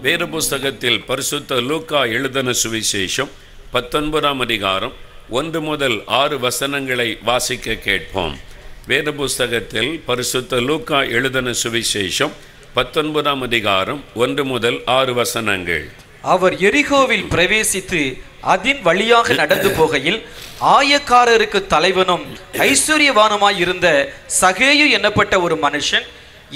வேறு புஸ்தகத்தில் பரிசுத்த லூக்கா எழுதின சுவிசேஷம் 19ஆம் அதிகாரம் 1 முதல் 6 வசனங்களை வாசிக்க கேட்போம். வேறு புஸ்தகத்தில் பரிசுத்த லூக்கா எழுதின சுவிசேஷம் 19ஆம் அதிகாரம் 1 முதல் 6 வசனங்கள். அவர் எரிகோவில் பிரவேசித்து அதன் வழியாக நடந்து போகையில் ஆயக்காரருக்கு தலைவனும் ஐஸ்வர்யவானுமாய் இருந்த சகேயு என்னப்பட்ட ஒரு மனுஷன்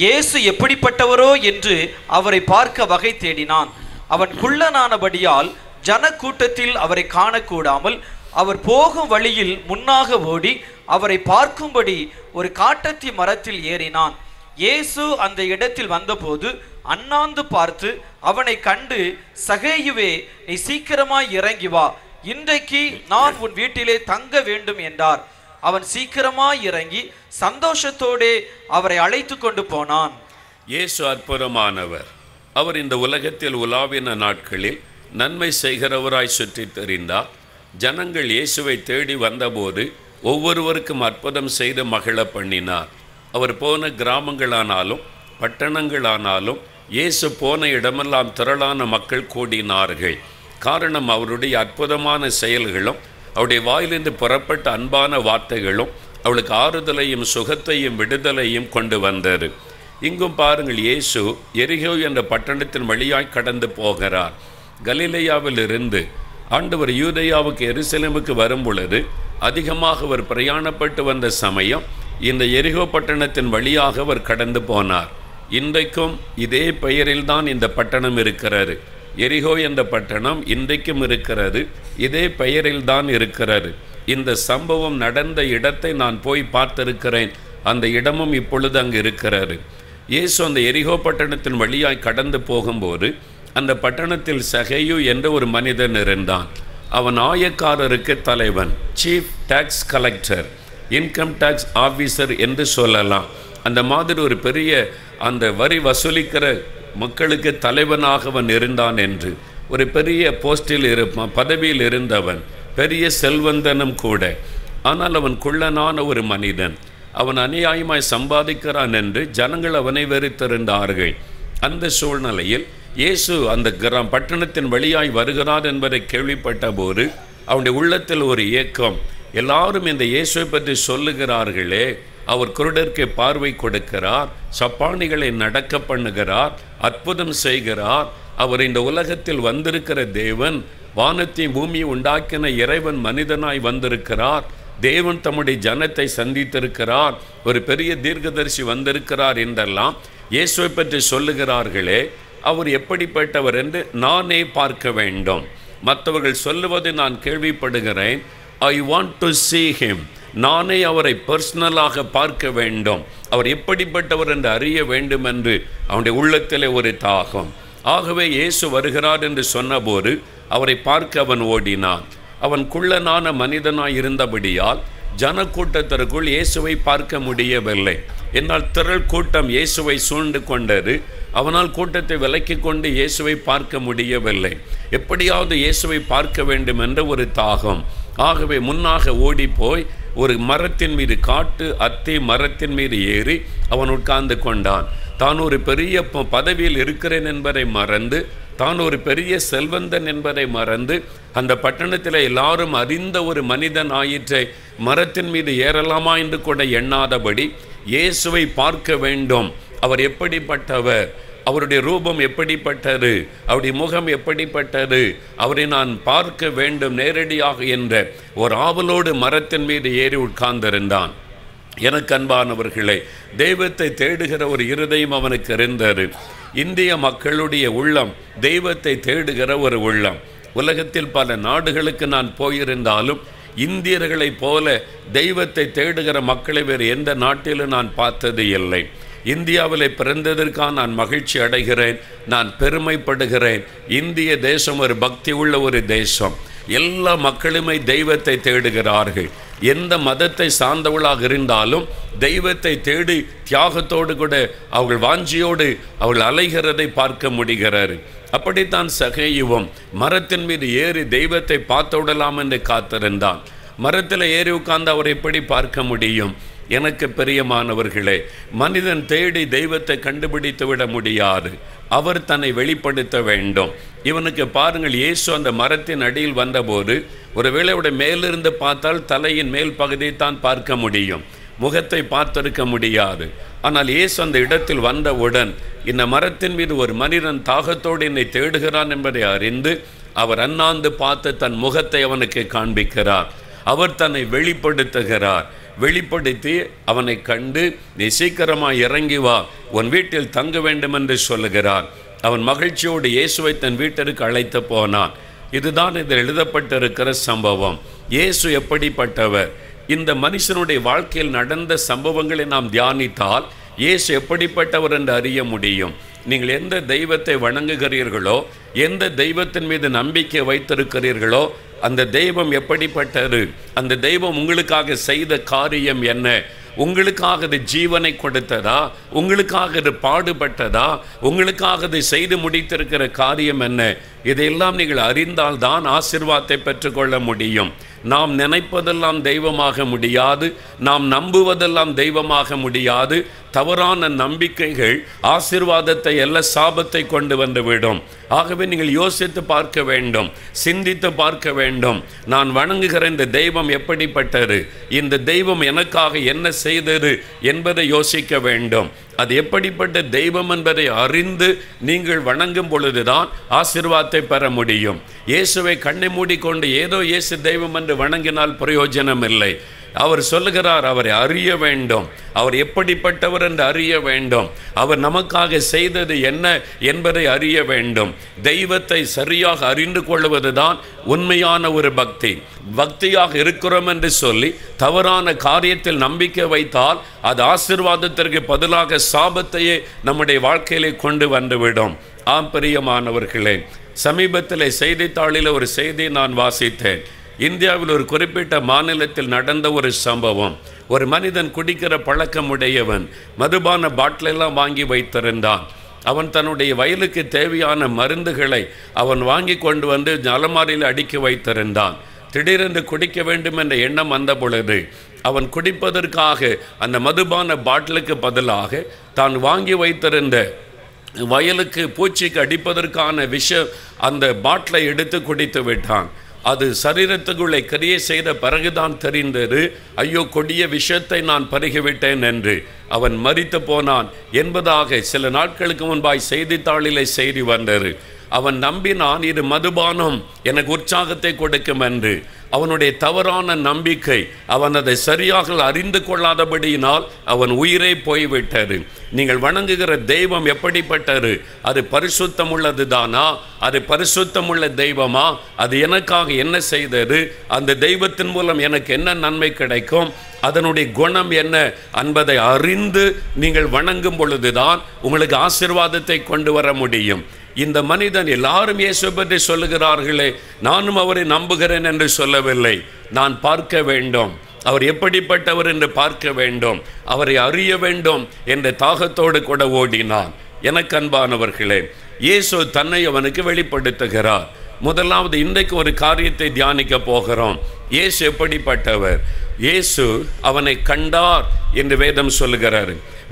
இயேசு எப்படிப்பட்டவரோ என்று அவரை பார்க்க வகை தேடினான். அவன் குள்ளனானபடியால் ஜன கூட்டத்தில் அவரை காணக்கூடாமல் அவர் போகும் வழியில் முன்னாக ஓடி அவரை பார்க்கும்படி ஒரு காட்டத்தி மரத்தில் ஏறினான். இயேசு அந்த இடத்தில் வந்தபோது அண்ணாந்து பார்த்து அவனை கண்டு, சகேயுவே, நீ சீக்கிரமாய் இறங்கி வா, இன்றைக்கு நான் உன் வீட்டிலே தங்க வேண்டும் என்றார். அவன் சீக்கிரமாய் இறங்கி சந்தோஷத்தோடே அவரை அழைத்து கொண்டு போனான். இயேசு அற்புதமானவர். அவர் இந்த உலகத்தில் உலாவின நாட்களில் நன்மை செய்கிறவராய் சுற்றி தெரிந்தார். ஜனங்கள் இயேசுவை தேடி வந்தபோது ஒவ்வொருவருக்கும் அற்புதம் செய்து மகிழ பண்ணினார். அவர் போன கிராமங்களானாலும் பட்டணங்களானாலும் இயேசு போன இடமெல்லாம் திரளான மக்கள் கூடினார்கள். காரணம், அவருடைய அற்புதமான செயல்களும் அவருடைய வாயிலிருந்து புறப்பட்ட அன்பான வார்த்தைகளும் அவளுக்கு ஆறுதலையும் சுகத்தையும் விடுதலையும் கொண்டு வந்தது. இங்கும் பாருங்கள், இயேசு எரிகோ என்ற பட்டணத்தின் வழியாய் கடந்து போகிறார். கலிலேயாவில் இருந்து ஆண்டவர் யூதேயாவுக்கு எருசலேமுக்கு வரும் பொழுது அதிகமாக அவர் பிரயாணப்பட்டு வந்த சமயம் இந்த எரிகோ பட்டணத்தின் வழியாக அவர் கடந்து போனார். இன்றைக்கும் இதே பெயரில்தான் இந்த பட்டணம் இருக்கிறது. எரிகோ என்ற பட்டணம் இன்றைக்கும் இருக்கிறது, இதே பெயரில்தான் இருக்கிறது. இந்த சம்பவம் நடந்த இடத்தை நான் போய் பார்த்திருக்கிறேன். அந்த இடமும் இப்பொழுது அங்கு இருக்கிறது. இயேசு அந்த எரிகோ பட்டணத்தின் வழியாய் கடந்து போகும்போது அந்த பட்டணத்தில் சகேயு என்ற ஒரு மனிதன் இருந்தான். அவன் ஆயக்காரருக்கு தலைவன், chief tax collector, income tax officer என்று சொல்லலாம். அந்த மாதிரி ஒரு பெரிய அந்த வரி வசூலிக்கிற மக்களுக்கு தலைவனாக அவன் இருந்தான் என்று. ஒரு பெரிய போஸ்டில் பதவியில் இருந்தவன், பெரிய செல்வந்தனும் கூட. ஆனால் அவன் குள்ளனான ஒரு மனிதன். அவன் அநியாயமாய் சம்பாதிக்கிறான் என்று ஜனங்கள் அவனை வெறுத்திருந்தார்கள். அந்த சூழ்நிலையில் இயேசு அந்த பட்டணத்தின் வழியாய் வருகிறார் என்பதை கேள்விப்பட்ட போது அவனுடைய உள்ளத்தில் ஒரு ஏக்கம். எல்லாரும் இந்த இயேசுவை பற்றி சொல்லுகிறார்களே, அவர் குருடருக்கு பார்வை கொடுக்கிறார், சப்பானிகளை நடக்க பண்ணுகிறார், அற்புதம் செய்கிறார், அவர் இந்த உலகத்தில் வந்திருக்கிற தேவன், வானத்தையும் பூமியை உண்டாக்கின இறைவன் மனிதனாய் வந்திருக்கிறார், தேவன் தம்முடைய ஜனத்தை சந்தித்திருக்கிறார், ஒரு பெரிய தீர்க்கதரிசி வந்திருக்கிறார் என்றெல்லாம் இயேசுவை பற்றி சொல்லுகிறார்களே, அவர் எப்படிப்பட்டவர் என்று நானே பார்க்க வேண்டும். மற்றவர்கள் சொல்லுவதை நான் கேள்விப்படுகிறேன். I want to see him. நானே அவரை பர்சனலாக பார்க்க வேண்டும். அவர் எப்படிப்பட்டவர் என்று அறிய வேண்டும் என்று அவனுடைய உள்ளத்திலே ஒரு தாகம். ஆகவே இயேசு வருகிறார் என்று சொன்னபோது அவரை பார்க்க அவன் ஓடினான். அவன் குள்ளனான மனிதனாய் இருந்தபடியால் ஜனக்கூட்டத்திற்குள் இயேசுவை பார்க்க முடியவில்லை. என்னால் திரள் கூட்டம் இயேசுவை சூழ்ந்து கொண்டது. அவனால் கூட்டத்தை விலக்கி கொண்டு இயேசுவை பார்க்க முடியவில்லை. எப்படியாவது இயேசுவை பார்க்க வேண்டும் என்ற ஒரு தாகம். ஆகவே முன்னாக ஓடி போய் ஒரு மரத்தின் மீது, காட்டு அத்தி மரத்தின் மீது ஏறி அவன் உட்கார்ந்து கொண்டான். தான் ஒரு பெரிய பதவியில் இருக்கிறேன் என்பதை மறந்து, தான் ஒரு பெரிய செல்வந்தன் என்பதை மறந்து, அந்த பட்டணத்தில் எல்லாரும் அறிந்த ஒரு மனிதன் ஆயிற்றை மரத்தின் மீது ஏறலாமா என்று கூட எண்ணாதபடி இயேசுவை பார்க்க வேண்டும். அவர் எப்படிப்பட்டவர், அவருடைய ரூபம் எப்படிப்பட்டது, அவருடைய முகம் எப்படிப்பட்டது, அவரை நான் பார்க்க வேண்டும் நேரடியாக என்ற ஒரு ஆவலோடு மரத்தின் மீது ஏறி உட்கார்ந்திருந்தான். எனக்கு அன்பானவர்களே, தெய்வத்தை தேடுகிற ஒரு இருதயம் அவனுக்கு இருந்தது. இந்திய மக்களுடைய உள்ளம் தெய்வத்தை தேடுகிற ஒரு உள்ளம். உலகத்தில் பல நாடுகளுக்கு நான் போயிருந்தாலும் இந்தியர்களைப் போல தெய்வத்தை தேடுகிற மக்களை வேறு எந்த நாட்டிலும் நான் பார்த்தது இல்லை. இந்தியாவிலே பிறந்ததற்காக நான் மகிழ்ச்சி அடைகிறேன், நான் பெருமைப்படுகிறேன். இந்திய தேசம் ஒரு பக்தி உள்ள ஒரு தேசம். எல்லா மக்களுமே தெய்வத்தை தேடுகிறார்கள். எந்த மதத்தை சார்ந்தவளாக இருந்தாலும் தெய்வத்தை தேடி தியாகத்தோடு கூட அவர்கள் வாஞ்சியோடு அவர்கள் அலைகிறதை பார்க்க முடிகிறார். அப்படித்தான் சகேயுவும் மரத்தின் மீது ஏறி தெய்வத்தை பார்த்து விடலாம் என்று காத்திருந்தான். மரத்தில் ஏறி உட்கார்ந்து அவர் எப்படி பார்க்க முடியும்? எனக்கு பிரியமானவர்களே, மனிதன் தேடி தெய்வத்தை கண்டுபிடித்து விட முடியாது. அவர் தன்னை வெளிப்படுத்த வேண்டும். இவனுக்கு பாருங்கள், இயேசு அந்த மரத்தின் அடியில் வந்தபோது ஒருவேளை அவருடைய மேலிருந்து பார்த்தால் தலையின் மேல் பகுதியை தான் பார்க்க முடியும், முகத்தை பார்த்திருக்க முடியாது. ஆனால் இயேசு அந்த இடத்தில் வந்தவுடன் இந்த மரத்தின் மீது ஒரு மனிதன் தாகத்தோடு என்னை தேடுகிறான் என்பதை அறிந்து அவர் அண்ணாந்து பார்த்து தன் முகத்தை அவனுக்கு காண்பிக்கிறார். அவர் தன்னை வெளிப்படுத்துகிறார். வெளிப்படுத்தி அவனை கண்டு, நீ சீக்கிரமாக இறங்கி வா, உன் வீட்டில் தங்க வேண்டும் என்று சொல்லுகிறார். அவன் மகிழ்ச்சியோடு இயேசுவை தன் வீட்டிற்கு அழைத்து போனான். இதுதான் இதில் எழுதப்பட்டிருக்கிற சம்பவம். இயேசு எப்படிப்பட்டவர்? இந்த மனுஷனுடைய வாழ்க்கையில் நடந்த சம்பவங்களை நாம் தியானித்தால் இயேசு எப்படிப்பட்டவர் என்று அறிய முடியும். நீங்கள் எந்த தெய்வத்தை வணங்குகிறீர்களோ, எந்த தெய்வத்தின் மீது நம்பிக்கை வைத்திருக்கிறீர்களோ, அந்த தெய்வம் எப்படிப்பட்டது, அந்த தெய்வம் உங்களுக்காக செய்த காரியம் என்ன, உங்களுக்காக அது ஜீவனை கொடுத்ததா, உங்களுக்காக அது பாடுபட்டதா, உங்களுக்காக அது செய்து முடித்திருக்கிற காரியம் என்ன, இதையெல்லாம் நீங்கள் அறிந்தால்தான் ஆசீர்வாதத்தை பெற்றுக்கொள்ள முடியும். நாம் நினைப்பதெல்லாம் தெய்வமாக முடியாது, நாம் நம்புவதெல்லாம் தெய்வமாக முடியாது. தவறான நம்பிக்கைகள் ஆசீர்வாதத்தை அல்ல, சாபத்தை கொண்டு வந்துவிடும். ஆகவே நீங்கள் யோசித்து பார்க்க வேண்டும், சிந்தித்து பார்க்க வேண்டும். நான் வணங்குகிற இந்த தெய்வம் எப்படிப்பட்டது, இந்த தெய்வம் எனக்காக என்ன செய்தது என்பதை யோசிக்க வேண்டும். அது எப்படிப்பட்ட தெய்வம் என்பதை அறிந்து நீங்கள் வணங்கும் பொழுதுதான் ஆசீர்வாதத்தை பெற முடியும். இயேசுவை கண்ணை மூடிக்கொண்டு ஏதோ இயேசு தெய்வம் என்று வணங்கினால் பிரயோஜனம் இல்லை. அவர் சொல்லுகிறார், அவரை அறிய வேண்டும், அவர் எப்படிப்பட்டவர் என்று அறிய வேண்டும், அவர் நமக்காக செய்தது என்ன என்பதை அறிய வேண்டும். தெய்வத்தை சரியாக அறிந்து கொள்வதுதான் உண்மையான ஒரு பக்தி. பக்தியாக இருக்கிறோம் என்று சொல்லி தவறான காரியத்தில் நம்பிக்கை வைத்தால் அது ஆசீர்வாதத்திற்கு பதிலாக சாபத்தையே நம்முடைய வாழ்க்கையிலே கொண்டு வந்துவிடும். ஆம் பிரியமானவர்களே, சமீபத்தில் செய்தித்தாளில் ஒரு செய்தியை நான் வாசித்தேன். இந்தியாவில் ஒரு குறிப்பிட்ட மாநிலத்தில் நடந்த ஒரு சம்பவம். ஒரு மனிதன் குடிக்கிற பழக்கமுடையவன் மதுபான பாட்டிலெல்லாம் வாங்கி வைத்திருந்தான். அவன் தன்னுடைய வயலுக்கு தேவையான மருந்துகளை அவன் வாங்கி கொண்டு வந்து அலமாரியில் அடுக்கி வைத்திருந்தான். திடீரென்று குடிக்க வேண்டும் என்ற எண்ணம் வந்த பொழுது அவன் குடிப்பதற்காக அந்த மதுபான பாட்டிலுக்கு பதிலாக தான் வாங்கி வைத்திருந்த வயலுக்கு பூச்சிக்கு அடிப்பதற்கான அந்த பாட்டிலை எடுத்து குடித்து விட்டான். அது சரீரத்துக்குள்ளே கிரியை செய்த பிறகுதான் தெரிந்தது, ஐயோ கொடிய விஷத்தை நான் பருகிவிட்டேன் என்று. அவன் மரித்து போனான் என்பதாக சில நாட்களுக்கு முன்பாய் செய்தித்தாளிலே செய்தி வந்தது. அவன் நம்பினான், இது மதுபானம் எனக்கு உற்சாகத்தை கொடுக்கும் என்று. அவனுடைய தவறான நம்பிக்கை, அவன் அதை சரியாக அறிந்து கொள்ளாதபடியினால் அவன் உயிரே போய்விட்டது. நீங்கள் வணங்குகிற தெய்வம் எப்படிப்பட்டது? அது பரிசுத்தம் உள்ளது தானா? அது பரிசுத்தம் உள்ள தெய்வமா? அது எனக்காக என்ன செய்தது? அந்த தெய்வத்தின் மூலம் எனக்கு என்ன நன்மை கிடைக்கும்? அதனுடைய குணம் என்ன என்பதை அறிந்து நீங்கள் வணங்கும் பொழுதுதான் உங்களுக்கு ஆசீர்வாதத்தை கொண்டு வர முடியும். இந்த மனிதன், எல்லாரும் இயேசு பற்றி சொல்லுகிறார்களே, நானும் அவரை நம்புகிறேன் என்று சொல்லவில்லை. நான் பார்க்க வேண்டும், அவர் எப்படிப்பட்டவர் என்று பார்க்க வேண்டும், அவரை அறிய வேண்டும் என்ற தாகத்தோடு கூட ஓடினான். எனக்கு அன்பானவர்களே, இயேசு தன்னை அவனுக்கு வெளிப்படுத்துகிறார். முதலாவது இன்றைக்கு ஒரு காரியத்தை தியானிக்க போகிறோம். இயேசு எப்படிப்பட்டவர்? இயேசு அவனை கண்டார் என்று வேதம் சொல்லுகிறார்.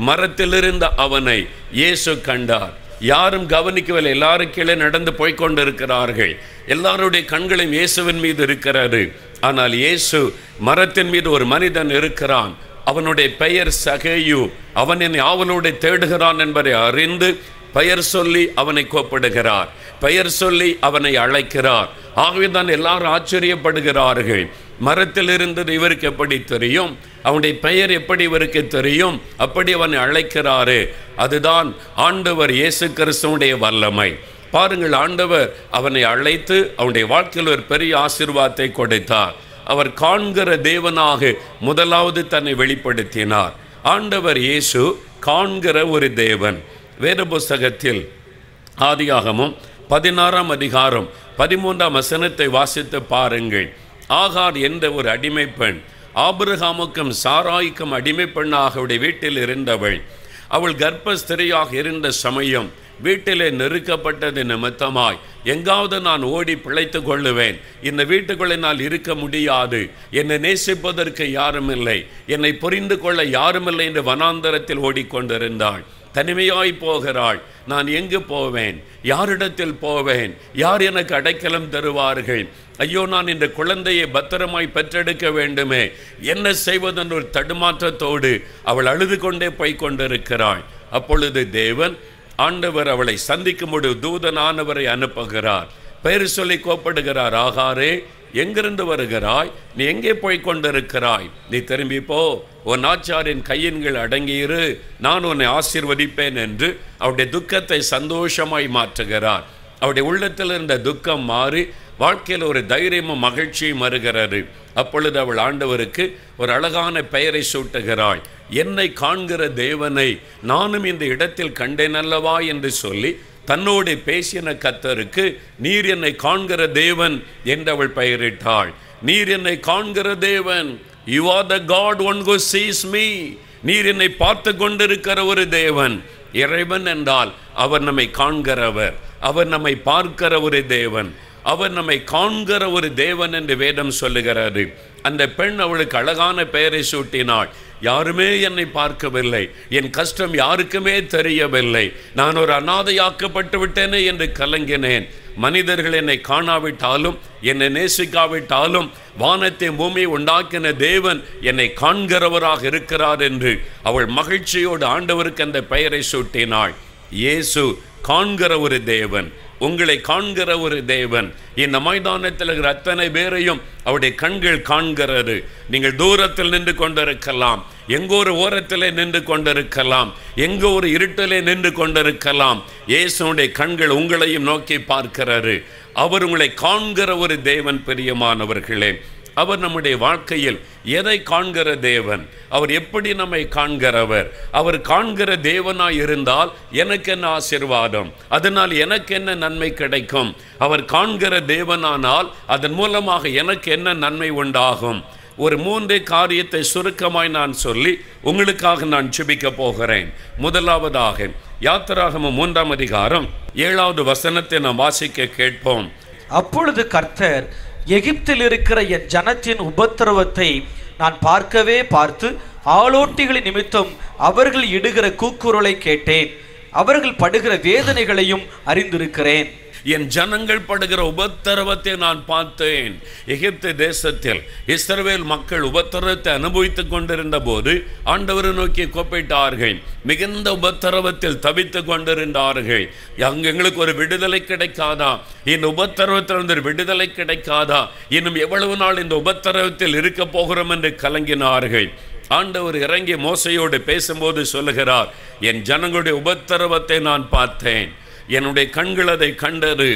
மரத்திலிருந்த அவனை இயேசு கண்டார். யாரும் கவனிக்கவில்லை, எல்லாரும் கீழே நடந்து போய்கொண்டிருக்கிறார்கள். எல்லாருடைய கண்களும் இயேசுவின் மீது இருக்கிறது. ஆனால் இயேசு மரத்தின் மீது ஒரு மனிதன் இருக்கிறான். அவனுடைய பெயர் சகேயு. அவன் என்னை ஆவலோடு தேடுகிறான் என்பதை அறிந்து பெயர் சொல்லி அவனை கூப்பிடுகிறார், பெயர் சொல்லி அவனை அழைக்கிறார். ஆகவே தான் எல்லாரும் ஆச்சரியப்படுகிறார்கள். மரத்தில் இருந்தது இவருக்கு எப்படி தெரியும்? அவனுடைய பெயர் எப்படி இவருக்கு தெரியும்? அப்படி அவனை அழைக்கிறாரு. அதுதான் ஆண்டவர் இயேசு கிறிஸ்துவுடைய வல்லமை. பாருங்கள், ஆண்டவர் அவனை அழைத்து அவனுடைய வாழ்க்கையில் ஒரு பெரிய ஆசீர்வாதத்தை கொடுத்தார். அவர் காண்கிற தேவனாக முதலாவது தன்னை வெளிப்படுத்தினார். ஆண்டவர் இயேசு காண்கிற ஒரு தேவன். வேத புஸ்தகத்தில் ஆதியாகமம் 16ஆம் அதிகாரம் 13ஆம் வசனத்தை வாசித்து பாருங்கள். ஆகார் என்ற ஒரு அடிமை பெண், ஆபிரகாமுக்கும் சாராய்க்கும் அடிமை பெண்ணாக அவருடைய வீட்டில் இருந்தவள். அவள் கர்ப்பஸ்திரியாக இருந்த சமயம் வீட்டிலே நெருக்கப்பட்டது நிமித்தமாய் எங்காவது நான் ஓடி பிழைத்து கொள்ளுவேன், இந்த வீட்டுக்குள்ளே நான் இருக்க முடியாது, என்னை நேசிப்பதற்கு யாரும் இல்லை, என்னை புரிந்து கொள்ள யாரும் இல்லை என்று வனாந்தரத்தில் ஓடிக்கொண்டிருந்தாள். தனிமையாய் போகிறாள். நான் எங்கு போவேன், யாரிடத்தில் போவேன், யார் எனக்கு அடைக்கலம் தருவார்கள், ஐயோ நான் இந்த குழந்தையை பத்திரமாய் பெற்றெடுக்க வேண்டுமே, என்ன செய்வதென்ற ஒரு தடுமாற்றத்தோடு அவள் அழுது கொண்டே போய் கொண்டிருக்கிறாள். அப்பொழுது தேவன் ஆண்டவர் அவளை சந்திக்கும்போது தூதனானவரை அனுப்புகிறார். பெயர் சொல்லி கோப்படுகிறார். ஆகாரே, எங்கிருந்து வருகிறாய், நீ எங்கே போய் கொண்டிருக்கிறாய், நீ திரும்பி போ, உன் ஆச்சாரின் கையின்கள் அடங்கியிரு, நான் உன்னை ஆசீர்வதிப்பேன் என்று அவருடைய துக்கத்தை சந்தோஷமாய் மாற்றுகிறார். அவருடைய உள்ளத்தில் இருந்த துக்கம் மாறி வாழ்க்கையில் ஒரு தைரியமும் மகிழ்ச்சியும் வருகிறது. அப்பொழுது அவள் ஆண்டவருக்கு ஒரு அழகான பெயரை சூட்டுகிறாள். என்னை காண்கிற தேவனை நானும் இந்த இடத்தில் கண்டேன் அல்லவா என்று சொல்லி தன்னோடு பேசின கர்த்தருக்கு நீர் என்னை காண்கிற தேவன் என்று அவள் பெயரிட்டாள். நீர் என்னை காண்கிற தேவன், you are the God one who sees me. நீர் என்னை பார்த்து கொண்டிருக்கிற ஒரு தேவன். இறைவன் என்றால் அவர் நம்மை காண்கிறவர், அவர் நம்மை பார்க்கிற ஒரு தேவன், அவர் நம்மை காண்கிற ஒரு தேவன் என்று வேதம் சொல்லுகிறது. அந்த பெண் அவளுக்கு அழகான பெயரை சூட்டினாள். யாருமே என்னை பார்க்கவில்லை, என் கஷ்டம் யாருக்குமே தெரியவில்லை, நான் ஒரு அநாதையாக்கப்பட்டு விட்டேனே என்று கலங்கினேன். மனிதர்கள் என்னை காணாவிட்டாலும் என்னை நேசிக்காவிட்டாலும் வானத்தை பூமியை உண்டாக்கின தேவன் என்னை காண்கிறவராக இருக்கிறார் என்று அவள் மகிழ்ச்சியோடு ஆண்டவருக்கு அந்த பெயரை சூட்டினாள். இயேசு காண்கிற ஒரு தேவன், உங்களை காண்கிற ஒரு தேவன். இந்த மைதானத்தில் இருக்கிற அத்தனை பேரையும் அவருடைய கண்கள் காண்கிறது. நீங்கள் தூரத்தில் நின்று கொண்டிருக்கலாம், எங்கோ ஒரு ஓரத்திலே நின்று கொண்டிருக்கலாம், எங்கோ ஒரு இருட்டிலே நின்று கொண்டிருக்கலாம். இயேசுடைய கண்கள் உங்களையும் நோக்கி பார்க்கிறாரு. அவர் உங்களை காண்கிற ஒரு தேவன். பிரியமானவர்களே, அவர் நம்முடைய வாழ்க்கையில் எதை காண்கிற தேவன், அவர் எப்படி நம்மை காண்கிறவர், அவர் காண்கிற தேவனாய் இருந்தால் எனக்கு என்ன ஆசீர்வாதம், அதனால் எனக்கு என்ன நன்மை கிடைக்கும், அவர் காண்கிற தேவனானால் அதன் மூலமாக எனக்கு என்ன நன்மை உண்டாகும். ஒரு 3 காரியத்தை சுருக்கமாய் நான் சொல்லி உங்களுக்காக நான் ஜெபிக்க போகிறேன். முதலாவதாக யாத்திராகமம் 3ஆம் அதிகாரம் 7வது வசனத்தை நாம் வாசிக்க கேட்போம். அப்பொழுது கர்த்தர், எகிப்தில் இருக்கிற என் ஜனத்தின் உபத்திரவத்தை நான் பார்த்து ஆளோட்டிகளின் நிமித்தம் அவர்கள் இடுகிற கூக்குரலை கேட்டேன், அவர்கள் படுகிற வேதனைகளையும் அறிந்திருக்கிறேன். என் ஜனங்கள் படுகிற உபத்திரவத்தை நான் பார்த்தேன். எகிப்து தேசத்தில் இஸ்ரவேல் மக்கள் உபத்திரவத்தை அனுபவித்துக் கொண்டிருந்த போது ஆண்டவரை நோக்கி கூப்பிட்டார்கள். மிகுந்த உபத்திரவத்தில் தவித்துக் கொண்டிருந்தார்கள். எங்களுக்கு ஒரு விடுதலை கிடைக்காதா, இந்த உபத்திரவத்திலிருந்து ஒரு விடுதலை கிடைக்காதா, இன்னும் எவ்வளவு நாள் இந்த உபத்திரவத்தில் இருக்க போகிறோம் என்று கலங்கினார்கள். ஆண்டவர் இறங்கி மோசையோடு பேசும்போது சொல்லுகிறார், என் ஜனங்களுடைய உபத்திரவத்தை நான் பார்த்தேன், என்னுடைய கண்கள் அதை கண்டது,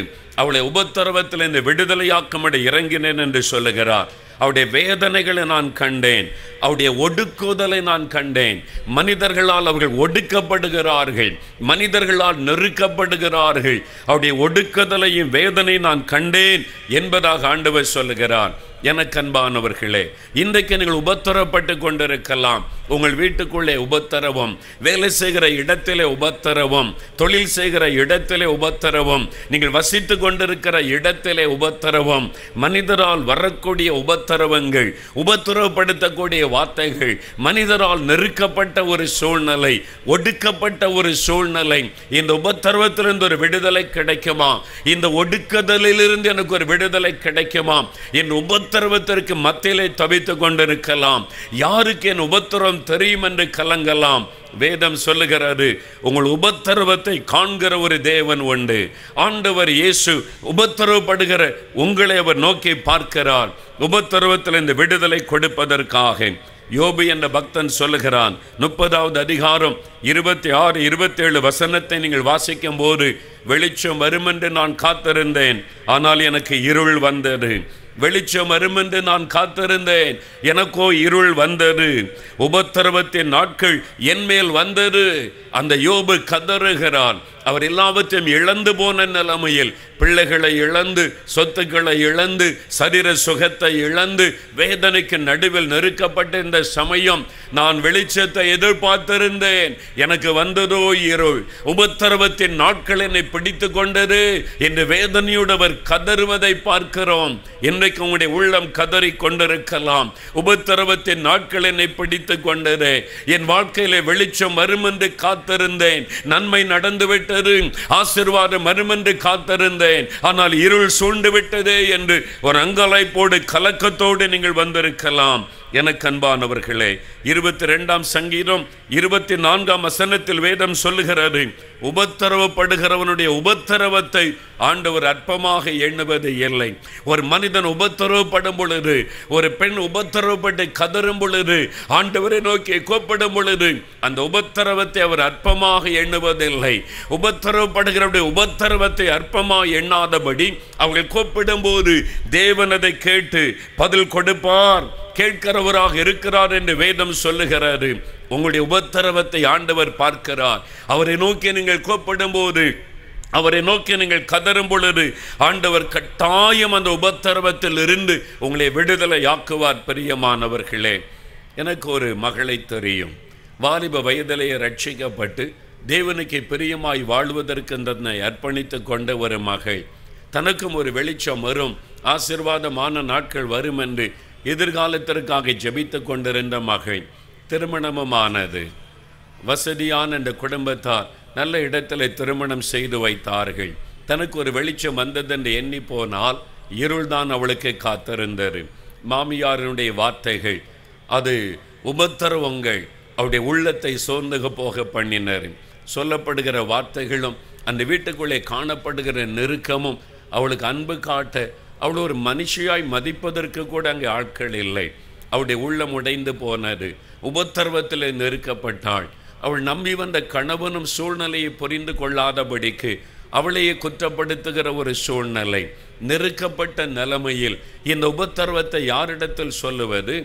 அவளை உபத்திரவத்தில் இந்த விடுதலையாக்கும்படி இறங்கினேன் என்று சொல்லுகிறார். அவருடைய வேதனைகளை நான் கண்டேன், அவருடைய ஒடுக்குதலை நான் கண்டேன். மனிதர்களால் அவர்கள் ஒடுக்கப்படுகிறார்கள், மனிதர்களால் நெருக்கப்படுகிறார்கள். அவருடைய ஒடுக்குதலையும் வேதனை நான் கண்டேன் என்பதாக ஆண்டவர் சொல்லுகிறார். எனக்கு அன்பானவர்களே, இன்றைக்கு நீங்கள் உபத்திரப்பட்டு கொண்டிருக்கலாம். உங்கள் வீட்டுக்குள்ளே உபத்திரவம், வேலை செய்கிற இடத்திலே உபத்திரவம், தொழில் செய்கிற இடத்திலே உபத்திரவம், நீங்கள் வசித்து கொண்டிருக்கிற இடத்திலே உபத்திரவம், மனிதரால் வரக்கூடிய உபத்திரவங்கள், உபத்திரவப்படுத்தக்கூடிய வார்த்தைகள், மனிதரால் நெருக்கப்பட்ட ஒரு சூழ்நிலை, ஒடுக்கப்பட்ட ஒரு சூழ்நிலை. இந்த உபத்திரவத்திலிருந்து ஒரு விடுதலை கிடைக்குமா? இந்த ஒடுக்குதலிலிருந்து எனக்கு ஒரு விடுதலை கிடைக்குமா? என் உபத்திரவத்திற்கு மத்தியிலே தவித்துக் கொண்டிருக்கலாம். யாருக்கு என் உபத்திரவம் தெரியும் என்று கலங்கலாம். வேதம் சொல்லுகிறது, உங்கள் உபத்திரவத்தை காண்கிற ஒரு தேவன் உண்டு. ஆண்டவர் இயேசு உபத்திரவப்படுகிற உங்களை அவர் நோக்கி பார்க்கிறார், உபத்திரவத்தில் இந்த விடுதலை கொடுப்பதற்காக. யோபு என்ற பக்தன் சொல்லுகிறான், 30வது அதிகாரம் 26, 27 வசனத்தை நீங்கள் வாசிக்கும் போது, வெளிச்சம் வரும் என்று நான் காத்திருந்தேன், ஆனால் எனக்கு இருள் வந்தது. வெளிச்சம் வரும் என்று நான் காத்திருந்தேன், எனக்கோ இருள் வந்தது. உபத்திரவத்தின் நாட்கள் என் மேல் வந்தது. அந்த யோபு கதறுகிறான். அவர் எல்லாவற்றையும் இழந்து போன நிலைமையில், பிள்ளைகளை இழந்து, சொத்துக்களை இழந்து, சரீர சுகத்தை இழந்து, வேதனைக்கு நடுவில் நெருக்கப்பட்ட இந்த சமயம், நான் வெளிச்சத்தை எதிர்பார்த்திருந்தேன், எனக்கு வந்ததோ இருள், உபத்திரவத்தின் நாட்கள் என்னை பிடித்து கொண்டது என்று வேதனையுடவர் கதறுவதை பார்க்கிறோம். இன்றைக்கு உங்களுடைய உள்ளம் கதறி கொண்டிருக்கலாம். உபத்திரவத்தின் நாட்கள் என்னை பிடித்து கொண்டது, என் வாழ்க்கையிலே வெளிச்சம் வரும் என்று காத்திருந்தேன், நன்மை நடந்துவிட்டது, ஆசீர்வாதம் வரும் என்று காத்திருந்தேன், ஆனால் இருள் சூழ்ந்து விட்டதே என்று ஒரு அங்கலாய்ப்போடு கலக்கத்தோடு நீங்கள் வந்திருக்கலாம். எனக்கு அன்பானவர்களே, 22ஆம் சங்கீதம் 24ஆம் வசனத்தில் வேதம் சொல்லுகிறது, உபத்திரவப்படுகிறவனுடைய உபத்திரவத்தை ஆண்டவர் அற்பமாக எண்ணுவது இல்லை. ஒரு மனிதன் உபத்திரவப்படும் பொழுது, ஒரு பெண் உபத்திரவப்பட்டு கதறும் பொழுது, ஆண்டவரை நோக்கி கூப்பிடும் பொழுது, அந்த உபத்திரவத்தை அவர் அற்பமாக எண்ணுவதில்லை. உபத்திரவப்படுகிறவருடைய உபத்திரவத்தை அற்பமாக எண்ணாதபடி அவர்கள் கூப்பிடும் போது தேவன் அதை கேட்டு பதில் கொடுப்பார், கேட்கிறவராக இருக்கிறார் என்று வேதம் சொல்லுகிறாரு. உங்களுடைய உபத்திரவத்தை ஆண்டவர் பார்க்கிறார். அவரை நோக்கி நீங்கள் கூப்பிடும் போது, அவரை நோக்கி நீங்கள் கதறும் பொழுது, ஆண்டவர் கட்டாயம் அந்த உபத்திரவத்தில் இருந்து உங்களை விடுதலை ஆக்குவார். பிரியமானவர்களே, எனக்கு ஒரு மகளை தெரியும். வாலிப வயதிலேயே ரட்சிக்கப்பட்டு தேவனுக்கு பிரியமாய் வாழ்வதற்கு தன்னை அர்ப்பணித்து கொண்ட ஒரு மகள். தனக்கும் ஒரு வெளிச்சம் வரும், ஆசீர்வாதமான நாட்கள் வரும் என்று எதிர்காலத்திற்காக ஜெபித்து கொண்டிருந்த மகள். திருமணமுமானது. வசதியான இந்த குடும்பத்தார் நல்ல இடத்துல திருமணம் செய்து வைத்தார்கள். தனக்கு ஒரு வெளிச்சம் வந்ததென்று எண்ணி போனால் இருள்தான் அவளுக்கு காத்திருந்தது. மாமியாரினுடைய வார்த்தைகள், அது உபத்திரவங்கள் அவருடைய உள்ளத்தை சோர்ந்து போக பண்ணினர். சொல்லப்படுகிற வார்த்தைகளும் அந்த வீட்டுக்குள்ளே காணப்படுகிற நெருக்கமும் அவளுக்கு அன்பு காட்ட, அவள் ஒரு மனுஷியாய் மதிப்பதற்கு கூட அங்கே ஆட்கள் இல்லை. அவளுடைய உள்ளம் உடைந்து போனது. உபத்திரவத்தில் நெருக்கப்பட்டாள். அவள் நம்பி வந்த கணவனும் சூழ்நிலையை புரிந்து கொள்ளாதபடிக்கு அவளையே குற்றப்படுத்துகிற ஒரு சூழ்நிலை. நெருக்கப்பட்ட நிலைமையில் இந்த உபத்திரவத்தை யாரிடத்தில் சொல்லுவது?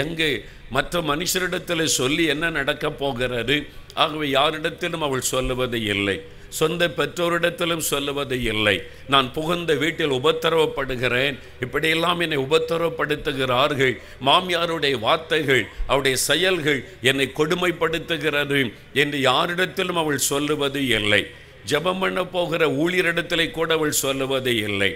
எங்கே மற்ற மனுஷரிடத்தில் சொல்லி என்ன நடக்கப் போகிறது? ஆகவே யாரிடத்திலும் அவள் சொல்லுவது இல்லை. சொந்த பெற்றோரிடத்திலும் சொல்லுவது இல்லை. நான் புகுந்த வீட்டில் உபத்திரவப்படுகிறேன், இப்படியெல்லாம் என்னை உபத்திரவப்படுத்துகிறார்கள், மாமியாருடைய வார்த்தைகள், அவருடைய செயல்கள் என்னை கொடுமைப்படுத்துகிறது என்று யாரிடத்திலும் அவள் சொல்லுவது இல்லை. ஜெபம் பண்ண போகிற ஊழியரிடத்திலே கூட அவள் சொல்லுவது இல்லை.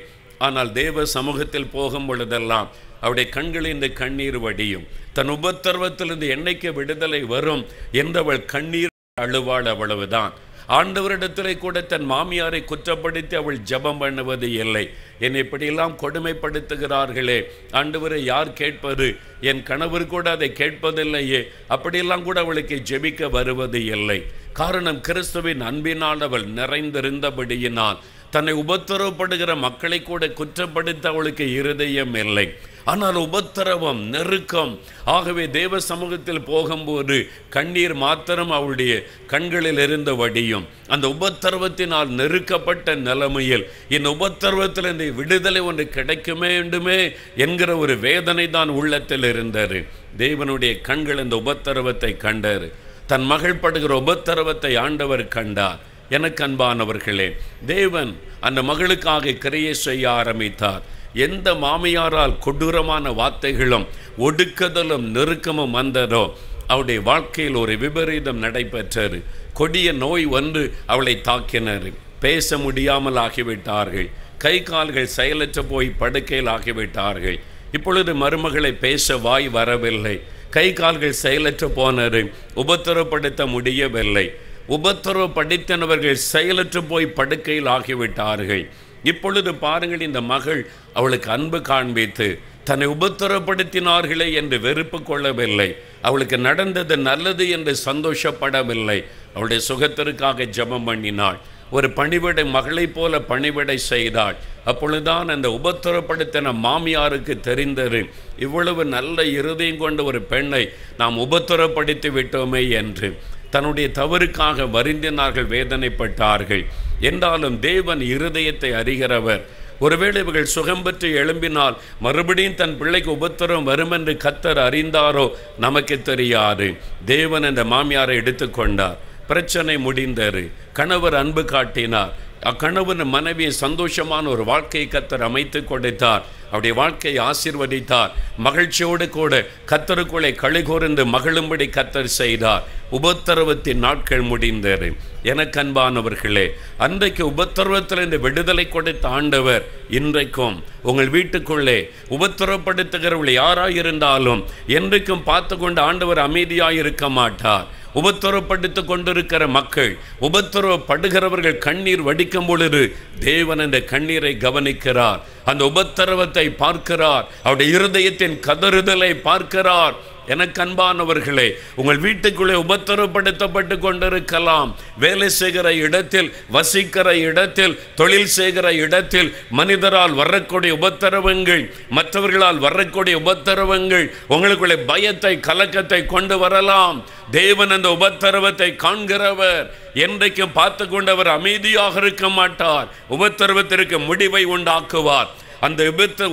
ஆனால் தேவ சமூகத்தில் போகும் பொழுதெல்லாம் அவருடைய கண்களில் கண்ணீர் வடியும். தன் உபத்திரவத்திலிருந்து என்னைக்கு விடுதலை வரும் என்றவள் கண்ணீர் அழுவாள். அவ்வளவுதான். ஆண்டவரிடத்திலே கூட தன் மாமியாரை குற்றப்படுத்தி அவள் ஜெபம் பண்ணுவது இல்லை. என்னை இப்படியெல்லாம் கொடுமைப்படுத்துகிறார்களே, ஆண்டவரை யார் கேட்பது? என் கணவர் கூட அதை கேட்பதில்லையே. அப்படியெல்லாம் கூட அவளுக்கு ஜெபிக்க வருவது இல்லை. காரணம், கிறிஸ்துவின் அன்பினால் அவள் நிறைந்திருந்தபடியினால் தன்னை உபத்திரவப்படுகிற மக்களை கூட குற்றப்படுத்த அவளுக்கு இருதயம் இல்லை. ஆனால் உபத்திரவம், நெருக்கம், ஆகவே தேவ சமூகத்தில் போகும்போது கண்ணீர் மாத்திரம் அவளுடைய கண்களில் இருந்து வடியும். அந்த உபத்திரவத்தினால் நெருக்கப்பட்ட நிலைமையில் இந்த உபத்திரவத்தில் இந்த விடுதலை ஒன்று கிடைக்குமே வேண்டுமே என்கிற ஒரு வேதனை தான் உள்ளத்தில் இருந்தது. தேவனுடைய கண்கள் இந்த உபத்திரவத்தை கண்டார். தன் மகள் படுகிற உபத்திரவத்தை ஆண்டவர் கண்டார். எனக்கு அன்பானவர்களே, தேவன் அந்த மகளுக்காக கிரியை செய்ய ஆரம்பித்தார். எந்த மாமியாரால் கொடூரமான வார்த்தைகளும் ஒடுக்குதலும் நெருக்கமும் வந்ததோ அவருடைய வாழ்க்கையில் ஒரு விபரீதம் நடைபெற்றது. கொடிய நோய் வந்து அவளை தாக்கினர். பேச முடியாமல் ஆகிவிட்டார்கள். கை கால்கள் செயலற்று போய் படுக்கையில் ஆகிவிட்டார்கள். இப்பொழுது மருமகளை பேச வாய் வரவில்லை. கை கால்கள் செயலற்று போனது. உபத்திரப்படுத்த முடியவில்லை. உபத்திரப்படுத்தினவர்கள் செயலற்று போய் படுக்கையில் ஆகிவிட்டார்கள். இப்பொழுது பாருங்கள், இந்த மகள் அவளுக்கு அன்பு காண்பித்து தன்னை உபத்திரப்படுத்தினார்களே என்று வெறுப்பு கொள்ளவில்லை. அவளுக்கு நடந்தது நல்லது என்று சந்தோஷப்படவில்லை. அவளுடைய சுகத்திற்காக ஜெபம் பண்ணினாள். ஒரு பணிவிடை மகளை போல பணிவிடை செய்தாள். அப்பொழுதுதான் அந்த உபத்திரப்படுத்தின மாமியாருக்கு தெரிந்தது, இவ்வளவு நல்ல இருதயம் கொண்ட ஒரு பெண்ணை நாம் உபத்திரப்படுத்தி விட்டோமே என்று. தன்னுடைய தவறுக்காக வருந்தினார்கள், வேதனைப்பட்டார்கள். என்றாலும் தேவன் இருதயத்தை அறிகிறவர். ஒருவேளை இவர்கள் சுகம் பெற்று எழும்பினால் மறுபடியும் தன் பிள்ளைக்கு உபத்திரம் வரும் என்று கர்த்தர் அறிந்தாரோ நமக்கு தெரியாது. தேவன் அந்த மாமியாரை எடுத்துக்கொண்டார். பிரச்சனை முடிந்தது. கணவர் அன்பு காட்டினார். அக்கணவன் மனைவியை சந்தோஷமான ஒரு வாழ்க்கையை கர்த்தர் அமைத்து கொடுத்தார். அவருடைய வாழ்க்கையை ஆசீர்வதித்தார். மகிழ்ச்சியோடு கூட கர்த்தருக்குள்ளே களிகூர்ந்து மகிழும்படி கர்த்தர் செய்தார். உபத்திரவத்தின் நாட்கள் முடிந்தது. எனக்கு அன்பானவர்களே, அன்றைக்கு உபத்திரவத்திலிருந்து விடுதலை கொடுத்த ஆண்டவர் இன்றைக்கும் உங்கள் வீட்டுக்குள்ளே உபத்திரவப்படுத்துகிறவர்கள் யாராயிருந்தாலும் என்றைக்கும் பார்த்து கொண்டு ஆண்டவர் அமைதியாக இருக்க மாட்டார். உபத்திரவப்படுத்திக் கொண்டிருக்கிற மக்கள், உபத்திரவப்படுகிறவர்கள் கண்ணீர் வடிக்கும் பொழுது தேவன் அந்த கண்ணீரை கவனிக்கிறார். அந்த உபத்திரவத்தை பார்க்கிறார். அவருடைய இருதயத்தின் கதறுதலை பார்க்கிறார். எனக்கு அன்பானவர்களே, உங்கள் வீட்டுக்குள்ளே உபத்திரவப்படுத்தப்பட்டு கொண்டிருக்கலாம். வேலை செய்கிற இடத்தில், வசிக்கிற இடத்தில், தொழில் செய்கிற இடத்தில் மனிதரால் வரக்கூடிய உபத்திரவங்கள், மற்றவர்களால் வரக்கூடிய உபத்திரவங்கள் உங்களுக்குள்ளே பயத்தை, கலக்கத்தை கொண்டு வரலாம். தேவன் அந்த உபத்திரவத்தை காண்கிறவர். என்றைக்கும் பார்த்து கொண்டவர் அமைதியாக இருக்க மாட்டார். உபத்திரவத்திற்கு முடிவை உண்டாக்குவார். அந்த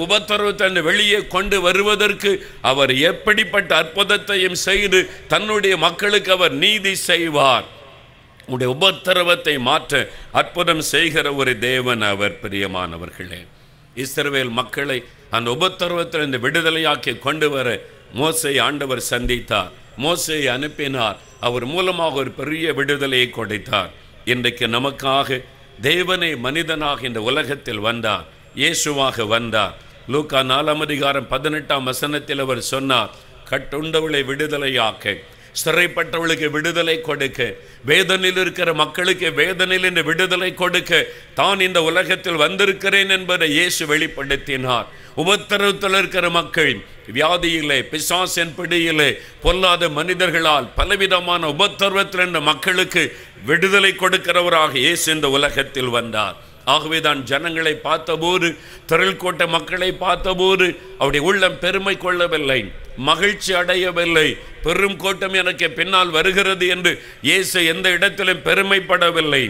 உபத்திரவத்தை வெளியே கொண்டு வருவதற்கு அவர் எப்படிப்பட்ட அற்புதத்தையும் செய்து தன்னுடைய மக்களுக்கு அவர் நீதி செய்வார். உடைய உபத்திரவத்தை மாற்ற அற்புதம் செய்கிற ஒரு தேவன் அவர். பிரியமானவர்களே, இஸ்ரவேல் மக்களை அந்த உபத்திரவத்திலிருந்து விடுதலையாக்கி கொண்டு வர மோசே ஆண்டவர் சந்தித்தார். மோசேயை அனுப்பினார். அவர் மூலமாக ஒரு பெரிய விடுதலையை கொடுத்தார். இன்றைக்கு நமக்காக தேவனே மனிதனாக இந்த உலகத்தில் வந்தார். இயேசுவாக வந்தார். லூக்கா 4:18 அவர் சொன்னார், கட்டுண்டவளை விடுதலையாக்க, சிறைப்பட்டவளுக்கு விடுதலை கொடுக்க, வேதனையில் இருக்கிற மக்களுக்கு வேதனையில் விடுதலை கொடுக்க தான் இந்த உலகத்தில் வந்திருக்கிறேன் என்பதை இயேசு வெளிப்படுத்தினார். உபத்திரவத்தில் இருக்கிற மக்கள், வியாதியிலே, பிசாசின் பிடியிலே, பொல்லாத மனிதர்களால் பலவிதமான உபத்திரவத்தில் இருந்த மக்களுக்கு விடுதலை கொடுக்கிறவராக இயேசு இந்த உலகத்தில் வந்தார். ஆகவேதான் ஜனங்களை பார்த்தபோது, திரள் கூட்ட மக்களை பார்த்தபோது அவருடைய உள்ளம் பெருமை கொள்ளவில்லை, மகிழ்ச்சி அடையவில்லை. பெரும் கூட்டம் எனக்கு பின்னால் வருகிறது என்று இயேசு எந்த இடத்திலும் பெருமைப்படவில்லை.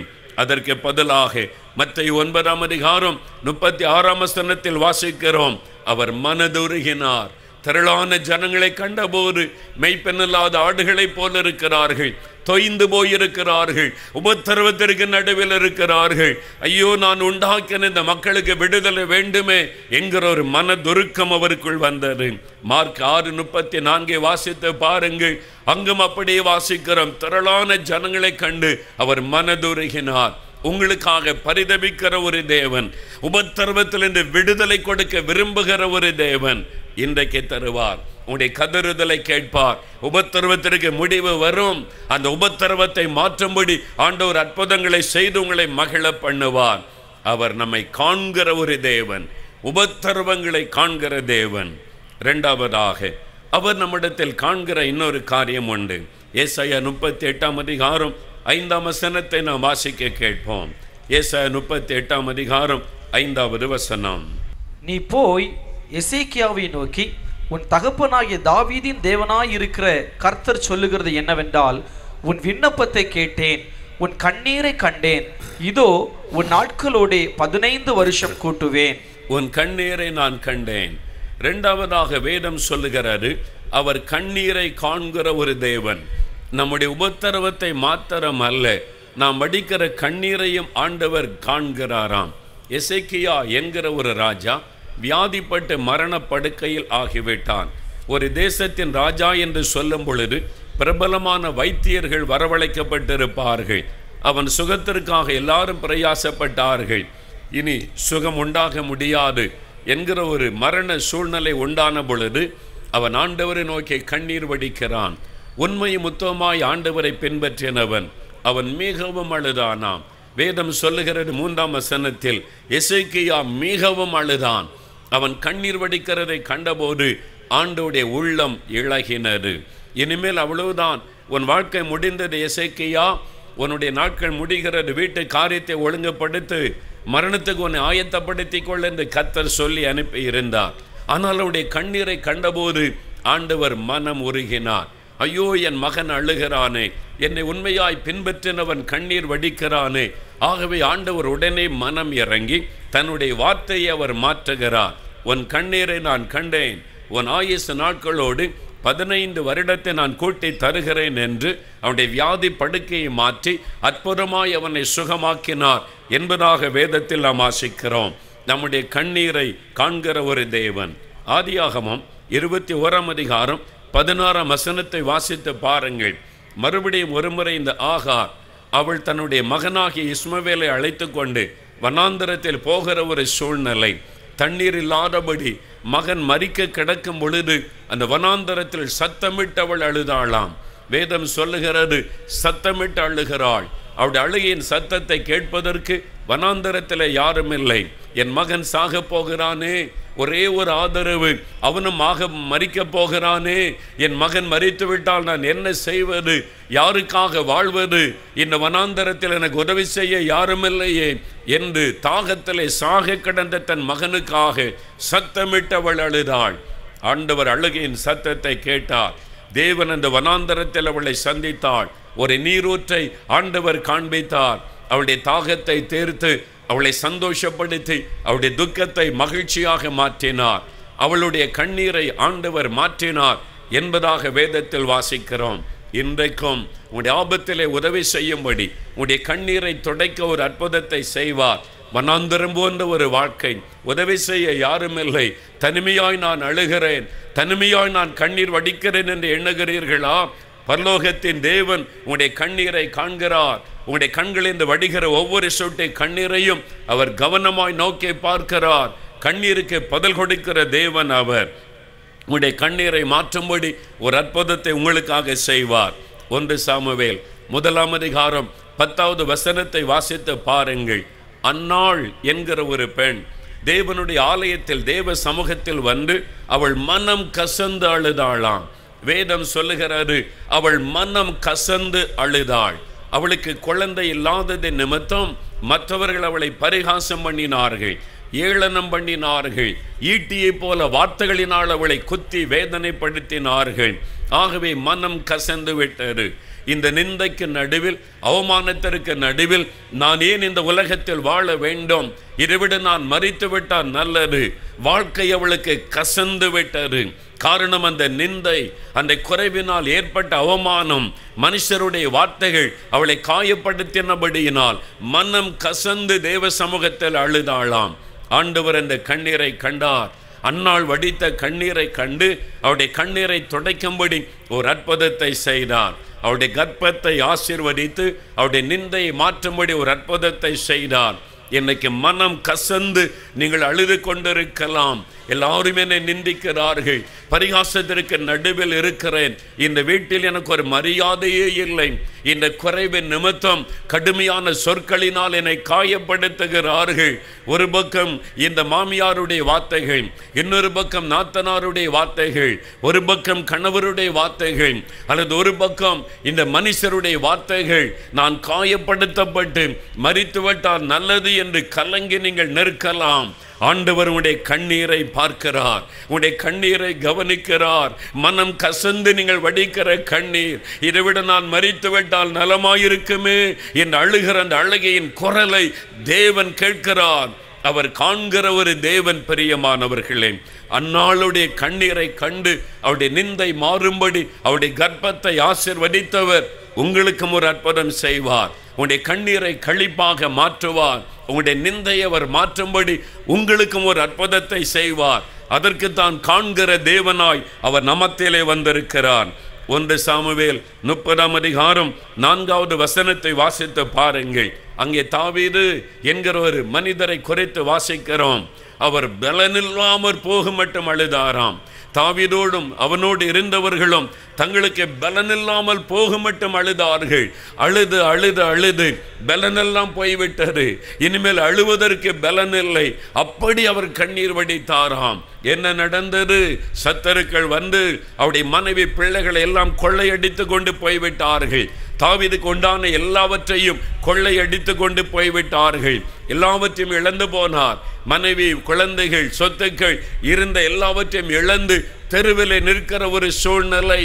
அதற்கு பதிலாக மத்தேயு 9:36 வாசிக்கிறோம், அவர் மனதுருகினார். திரளான ஜனங்களை கண்டபோது மெய்ப்பெண்ணில்லாத ஆடுகளைப் போல இருக்கிறார்கள், தொய்ந்து போயிருக்கிறார்கள், உபத்திரவத்திற்கு நடுவில் இருக்கிறார்கள். ஐயோ, நான் உண்டாக்கின இந்த மக்களுக்கு விடுதலை வேண்டுமே என்கிற ஒரு மனதுருக்கம் அவருக்குள் வந்தது. மார்க் 6:34 வாசித்து பாருங்கள். அங்கும் அப்படியே வாசிக்கிறோம். திரளான ஜனங்களை கண்டு அவர் மனதுருகினார். உங்களுக்காக பரிதபிக்கிற ஒரு தேவன், உபத்திரவத்திலிருந்து விடுதலை கொடுக்க விரும்புகிற ஒரு தேவன் இன்றைக்கு தருவார். உங்களுடைய கதறுதலை கேட்பார். உபத்திரவத்திற்கு முடிவு வரும். அந்த உபத்திரவத்தை மாற்றும்படி ஆண்டவர் அற்புதங்களை செய்து உங்களை மகிழ பண்ணுவார். அவர் நம்மை காண்கிற ஒரு தேவன், உபத்திரவங்களை காண்கிற தேவன். இரண்டாவதாக அவர் நம்மிடத்தில் காண்கிற இன்னொரு காரியம் உண்டு. ஏசாயா 38:5 நாம் வாசிக்க கேட்போம். ஏசாயா 38:5 நீ போய் எசேக்கியாவை நோக்கி, உன் தகப்பனாகிய தாவீதின் தேவனாய் இருக்கிற கர்த்தர் சொல்லுகிறது என்னவென்றால், உன் விண்ணப்பத்தை கேட்டேன், உன் கண்ணீரை கண்டேன். இதோ உன் நாட்களோடு 15 வருஷம் கூட்டுவேன். உன் கண்ணீரை நான் கண்டேன். இரண்டாவதாக வேதம் சொல்லுகிறது, அவர் கண்ணீரை காண்கிற ஒரு தேவன். நம்முடைய உபத்திரவத்தை மாத்திரம் அல்ல, நாம் அடிக்கிற கண்ணீரையும் ஆண்டவர் காண்கிறாராம். எசேக்கியா என்கிற ஒரு ராஜா வியாதிப்பட்டு மரண படுக்கையில் ஆகிவிட்டான். ஒரு தேசத்தின் ராஜா என்று சொல்லும் பொழுது பிரபலமான வைத்தியர்கள் வரவழைக்கப்பட்டிருப்பார்கள். அவன் சுகத்திற்காக எல்லாரும் பிரயாசப்பட்டார்கள். இனி சுகம் உண்டாக முடியாது என்கிற ஒரு மரண சூழ்நிலை உண்டான பொழுது அவன் ஆண்டவரை நோக்கி கண்ணீர் வடிக்கிறான். உண்மையும் உத்தமமாய் ஆண்டவரை பின்பற்றினவன். அவன் மிகவும் அழுதானாம். வேதம் சொல்லுகிறது 3 எசேக்கியா மிகவும் அழுதான். அவன் கண்ணீர் வடிக்கிறதை கண்டபோது ஆண்டவருடைய உள்ளம் இளகினது. இனிமேல் அவ்வளவுதான், உன் வாழ்க்கை முடிந்தது எசேக்கியா, உன்னுடைய நாட்கள் முடிகிறது, வீட்டு காரியத்தை ஒழுங்குபடுத்து, மரணத்துக்கு உன்னை ஆயத்தப்படுத்திக் கொள்ள என்று கர்த்தர் சொல்லி அனுப்பி இருந்தார். ஆனால் அவருடைய கண்ணீரை கண்டபோது ஆண்டவர் மனம் உருகினார். ஐயோ, என் மகன் அழுகிறானே, என்னை உண்மையாய் பின்பற்றினவன் கண்ணீர் வடிக்கிறானே. ஆகவே ஆண்டவர் உடனே மனம் இறங்கி தன்னுடைய வார்த்தையை அவர் மாற்றுகிறார். உன் கண்ணீரை நான் கண்டேன், உன் ஆயுசு நாட்களோடு 15 வருடத்தை நான் கூட்டி தருகிறேன் என்று அவனுடைய வியாதி படுக்கையை மாற்றி அற்புதமாய் அவனை சுகமாக்கினார் என்பதாக வேதத்தில் நாம் வாசிக்கிறோம். நம்முடைய கண்ணீரை காண்கிற ஒரு தேவன். ஆதியாகமம் 21ஆம் அதிகாரம் 16ஆம் வசனத்தை வாசித்து பாருங்கள். மறுபடியும் ஒருமுறை இந்த ஆகார் அவள் தன்னுடைய மகனாகிய இஸ்மவேலை அழைத்து கொண்டு வனாந்தரத்தில் போகிற ஒரு சூழ்நிலை. தண்ணீர் இல்லாதபடி மகன் மரிக்க கிடக்கும் பொழுது அந்த வனாந்தரத்தில் சத்தமிட்டு அவள் அழுதாளாம். வேதம் சொல்லுகிறது, சத்தமிட்டு அழுகிறாள். அவருடைய அழுகையின் சத்தத்தை கேட்பதற்கு வனாந்தரத்தில் யாரும் இல்லை. என் மகன் சாக போகிறானே, ஒரே ஒரு ஆதரவு, அவனும் மரிக்க போகிறானே, என் மகன் மரித்து விட்டால் நான் என்ன செய்வது, யாருக்காக வாழ்வது, இந்த வனாந்தரத்தில் எனக்கு உதவி செய்ய யாரும் இல்லையே என்று தாகத்திலே சாக கிடந்த தன் மகனுக்காக சத்தமிட்டவள் அழுதாள். ஆண்டவர் அழுகையின் சத்தத்தை கேட்டார். தேவன் அந்த வனாந்தரத்தில் அவளை சந்தித்தாள். ஒரு நீரூற்றை ஆண்டவர் காண்பித்தார். அவளுடைய தாகத்தை தீர்த்து அவளை சந்தோஷப்படுத்தி அவளுடைய துக்கத்தை மகிழ்ச்சியாக மாற்றினார். அவளுடைய கண்ணீரை ஆண்டவர் மாற்றினார் என்பதாக வேதத்தில் வாசிக்கிறோம். இன்றைக்கும் உன்னுடைய ஆபத்திலே உதவி செய்யும்படி உன்னுடைய கண்ணீரை துடைக்க ஒரு அற்புதத்தை செய்வார். வனாந்தரம் போன்ற ஒரு வாழ்க்கை, உதவி செய்ய யாரும் இல்லை, தனிமையாய் நான் அழுகிறேன், தனிமையாய் நான் கண்ணீர் வடிக்கிறேன் என்று எண்ணுகிறீர்களா? பரலோகத்தின் தேவன் உங்களுடைய கண்ணீரை காண்கிறார். உங்களுடைய கண்களில் வடிகிற ஒவ்வொரு சொட்டை கண்ணீரையும் அவர் கவனமாய் நோக்கி பார்க்கிறார். கண்ணீருக்கு பதில் கொடுக்கிற தேவன் அவர். உங்களுடைய கண்ணீரை மாற்றும்படி ஒரு அற்புதத்தை உங்களுக்காக செய்வார். 1 சாமுவேல் 1ஆம் அதிகாரம் 10வது வசனத்தை வாசித்து பாருங்கள். அன்னாள் என்கிற ஒரு பெண் தேவனுடைய ஆலயத்தில் தேவ சமூகத்தில் வந்து அவள் மனம் கசந்து அழுதாளாம். வேதம் சொல்லுகிறது, அவள் மனம் கசந்து அழுதாள். அவளுக்கு குழந்தை இல்லாதது நிமித்தம் மற்றவர்கள் அவளை பரிகாசம் பண்ணினார்கள், ஏளனம் பண்ணினார்கள், ஈட்டியை போல வார்த்தைகளினால் அவளை குத்தி வேதனைப்படுத்தினார்கள். ஆகவே மனம் கசந்து விட்டது. இந்த நிந்தைக்கு நடுவில், அவமானத்திற்கு நடுவில் நான் ஏன் இந்த உலகத்தில் வாழ வேண்டும், இதைவிட நான் மரித்து விட்டால் நல்லது. வாழ்க்கை அவளுக்கு கசந்து விட்டது. காரணம் அந்த நிந்தை, அந்த குறைவினால் ஏற்பட்ட அவமானம், மனுஷருடைய வார்த்தைகள் அவளை காயப்படுத்தினபடியினால் மனம் கசந்து தேவ சமூகத்தில் அழுதாளாம். ஆண்டவர் அந்த கண்ணீரை கண்டார். அன்னாள் வடித்த கண்ணீரை கண்டு அவருடைய கண்ணீரை துடைக்கும்படி ஒரு அற்புதத்தை செய்தார். அவருடைய கர்ப்பத்தை ஆசீர்வதித்து அவருடைய நிந்தையை மாற்றும்படி ஒரு அற்புதத்தை செய்தார். இன்னைக்கு மனம் கசந்து நீங்கள் அழுது கொண்டிருக்கலாம். எல்லாரும் என்னை நிந்திக்கிறார்கள், பரிகாசத்திற்கு நடுவில் இருக்கிறேன், இந்த வீட்டில் எனக்கு ஒரு மரியாதையே இல்லை, இந்த குறைவின் நிமித்தம் கடுமையான சொற்களினால் என்னை காயப்படுத்துகிறார்கள். ஒரு பக்கம் இந்த மாமியாருடைய வார்த்தைகள், இன்னொரு பக்கம் நாத்தனாருடைய வார்த்தைகள், ஒரு பக்கம் கணவருடைய வார்த்தைகள், அல்லது ஒரு பக்கம் இந்த மனுஷருடைய வார்த்தைகள். நான் காயப்படுத்தப்பட்டு மரித்துவிட்டால் நல்லது என்று கலங்கி நீங்கள் நிற்கலாம். ஆண்டவர் உடைய கண்ணீரை பார்க்கிறார், உடைய கண்ணீரை கவனிக்கிறார். மனம் கசந்து நீங்கள் வடிக்கிற கண்ணீர், இதைவிட நான் மரித்து விட்டால் நலமாயிருக்குமே என்று அழுகிற அந்த அழுகையின் குரலை தேவன் கேட்கிறார். அவர் காண்கிற ஒரு தேவன். பிரியமானவர்களே, அந்நாளுடைய கண்ணீரை கண்டு அவருடைய நிந்தை மாறும்படி அவருடைய கர்ப்பத்தை ஆசீர்வதித்தவர் உங்களுக்கும் ஒரு அற்புதம் செய்வார். உங்களுடைய கண்ணீரை களிப்பாக மாற்றுவார். உங்களுடைய நிந்தையை அவர் மாற்றும்படி உங்களுக்கும் ஒரு அற்புதத்தை செய்வார். அதற்கு தான் காண்கிற தேவனாய் அவர் நமத்திலே வந்திருக்கிறார். 1 சாமுவேல் 30ஆம் அதிகாரம் 4வது வசனத்தை வாசித்து பாருங்கள். அங்கே தாவீது என்கிற ஒரு மனிதரை குறித்து வாசிக்கிறோம். அவர் பலனில்லாமற் போக மட்டும் அழுதாராம். தாவீதோடும் அவனோடு இருந்தவர்களும் தங்களுக்கு பலனில்லாமல் போக மட்டும் அழுதார்கள். அழுது அழுது அழுது பலனெல்லாம் போய்விட்டது. இனிமேல் அழுவதற்கு பலன் இல்லை. அப்படி அவர் கண்ணீர் வடித்தாராம். என்ன நடந்தது? சத்தருக்கள் வந்து அவருடைய மனைவி பிள்ளைகளை எல்லாம் கொள்ளையடித்து கொண்டு போய்விட்டார்கள். தாவீதுக்கு உண்டான எல்லாவற்றையும் கொள்ளையடித்து கொண்டு போய்விட்டார்கள். எல்லாவற்றையும் இழந்து போனார். மனைவி, குழந்தைகள், சொத்துக்கள் இருந்த எல்லாவற்றையும் இழந்து தெருவிலே நிற்கிற ஒரு சூழ்நிலை,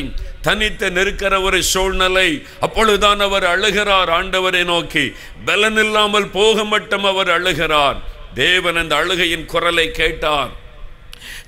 தனித்து நிற்கிற ஒரு சூழ்நிலை. அப்பொழுதுதான் அவர் அழுகிறார் ஆண்டவரை நோக்கி. பலனில்லாமல் போக மட்டும் அவர் அழுகிறார். தேவன் அந்த அழுகையின் குரலை கேட்டார்.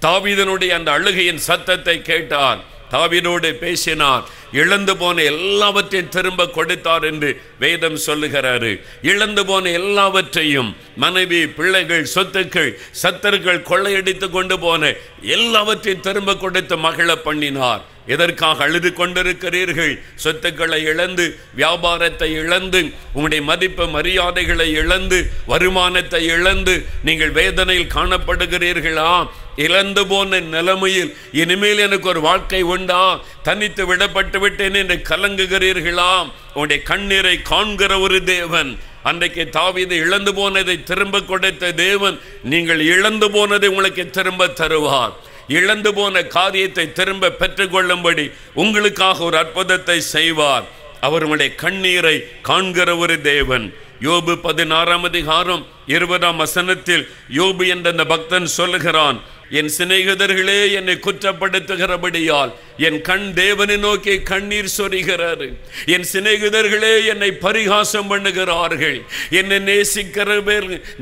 தாவீதனுடைய அந்த அழுகையின் சத்தத்தை கேட்டார். தாவீதோடு பேசினார். இழந்து போன எல்லாவற்றையும் திரும்ப கொடுத்தார் என்று வேதம் சொல்லுகிறாரு. இழந்து போன எல்லாவற்றையும், மனைவி, பிள்ளைகள், சொத்துக்கள், சத்தர்கள் கொள்ளையடித்து கொண்டு போன எல்லாவற்றையும் திரும்ப கொடுத்து மகிழ பண்ணினார். எதற்காக அழுது கொண்டிருக்கிறீர்கள்? சொத்துக்களை இழந்து, வியாபாரத்தை இழந்து, உங்களுடைய மதிப்பு மரியாதைகளை இழந்து, வருமானத்தை இழந்து நீங்கள் வேதனையில் காணப்படுகிறீர்களா? இழந்து போன நிலைமையில் இனிமேல் எனக்கு ஒரு வாழ்க்கை உண்டா, தனித்து விடப்பட்டு விட்டேன் என்று கலங்குகிறீர்களா? உங்களுடைய கண்ணீரை காண்கிற ஒரு தேவன், அன்றைக்கு தாவீது இழந்து போனதை திரும்ப கொடுத்த தேவன், நீங்கள் இழந்து போனதை உங்களுக்கு திரும்ப தருவார். இழந்து போன காரியத்தை திரும்ப பெற்றுக்கொள்ளும்படி உங்களுக்காக ஒரு அற்புதத்தை செய்வார். அவர் உங்களுடைய கண்ணீரை காண்கிற ஒரு தேவன். யோபு 16ஆம் அதிகாரம் 20ஆம் வசனத்தில் யோபு என்ற அந்த பக்தன் சொல்லுகிறான், என் சிநேகிதர்களே என்னை குற்றப்படுத்துகிறபடியால் என் கண் தேவனை நோக்கி கண்ணீர் சொரிகிறது. என் சிநேகிதர்களே என்னை பரிகாசம் பண்ணுகிறார்கள். என்னை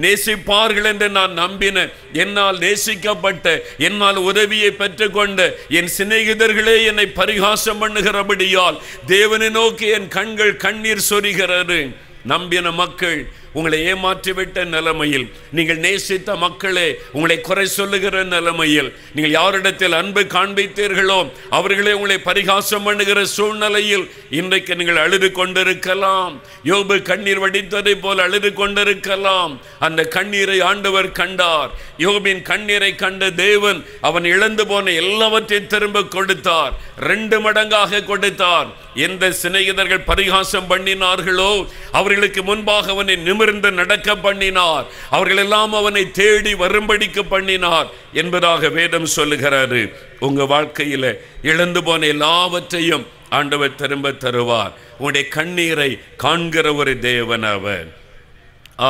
நேசிப்பார்கள் என்று நான் நம்பின, என்னால் நேசிக்கப்பட்ட, என்னால் உதவியை பெற்றுக்கொண்ட என் சிநேகிதர்களே என்னை பரிகாசம் பண்ணுகிறபடியால் தேவனை நோக்கி என் கண்கள் கண்ணீர் சொரிகிறது. நம்பின மக்கள் உங்களை ஏமாற்றிவிட்ட நிலைமையில், நீங்கள் நேசித்த மக்களே உங்களை குறை சொல்லுகிற நிலைமையில், நீங்கள் யாரிடத்தில் அன்பு காண்பித்தீர்களோ அவர்களே உங்களை பரிகாசம் பண்ணுகிற சூழ்நிலையில் இன்றைக்கு நீங்கள் அழுது கொண்டிருக்கலாம். யோபு கண்ணீர் வடித்ததை போல் அழுது கொண்டிருக்கலாம். அந்த கண்ணீரை ஆண்டவர் கண்டார். யோபின் கண்ணீரை கண்ட தேவன் அவன் இழந்து போன எல்லாவற்றையும் திரும்ப கொடுத்தார். 2 மடங்காக கொடுத்தார். எந்த சிநேகிதர்கள் பரிகாசம் பண்ணினார்களோ அவர்களுக்கு முன்பாக அவனை நிமிர்ந்து நடக்க பண்ணினார். அவர்கள் எல்லாம் அவனை தேடி வரும்படிக்கு பண்ணினார் என்பதாக வேதம் சொல்லுகிறாரு. உங்க வாழ்க்கையில இழந்து போன எல்லாவற்றையும் ஆண்டவர் திரும்ப தருவார். உங்களுடைய கண்ணீரை காண்கிற ஒரு தேவன் அவர்.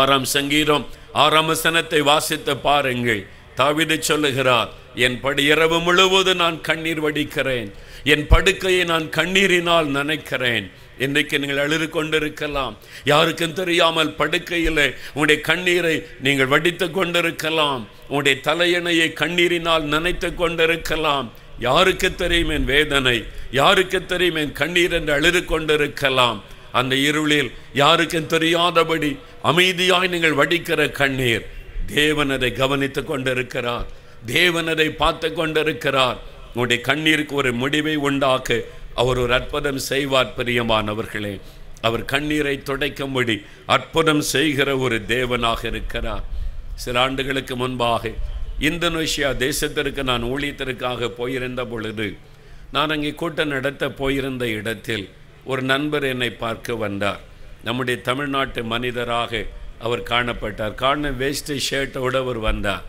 6ஆம் சங்கீதம் 6ஆம் வசனத்தை வாசித்து பாருங்கள். தாவீது சொல்லுகிறார், என் இரவு முழுவதும் நான் கண்ணீர் வடிக்கிறேன், என் படுக்கையை நான் கண்ணீரினால் நனைக்கிறேன். இன்றைக்கு நீங்கள் அழுது கொண்டிருக்கலாம். யாருக்கும் தெரியாமல் படுக்கையில் உங்களுடைய கண்ணீரை நீங்கள் வடித்து கொண்டிருக்கலாம். உங்களுடைய தலையணையை கண்ணீரினால் நனைத்து கொண்டிருக்கலாம். யாருக்கு தெரியும் என் வேதனை, யாருக்கு தெரியும் என் கண்ணீர் என்று அழுது கொண்டிருக்கலாம். அந்த இருளில் யாருக்கும் தெரியாதபடி அமைதியாய் நீங்கள் வடிக்கிற கண்ணீர், தேவன் அதை கவனித்து கொண்டிருக்கிறார். தேவன் அதை பார்த்து கொண்டிருக்கிறார். உங்களுடைய கண்ணீருக்கு ஒரு முடிவை உண்டாக்க அவர் ஒரு அற்புதம் செய்வார். பிரியமானவர்களே, அவர் கண்ணீரை துடைக்கும்படி அற்புதம் செய்கிற ஒரு தேவனாக இருக்கிறார். சில ஆண்டுகளுக்கு முன்பாக இந்தோனேஷியா தேசத்திற்கு நான் ஊழியத்திற்காக போயிருந்த பொழுது, நான் அங்கே கூட்டம் நடத்த போயிருந்த இடத்தில் ஒரு நண்பர் என்னை பார்க்க வந்தார். நம்முடைய தமிழ்நாட்டு மனிதராக அவர் காணப்பட்டார். வேஷ்டி ஷர்ட்டோடு அவர் வந்தார்.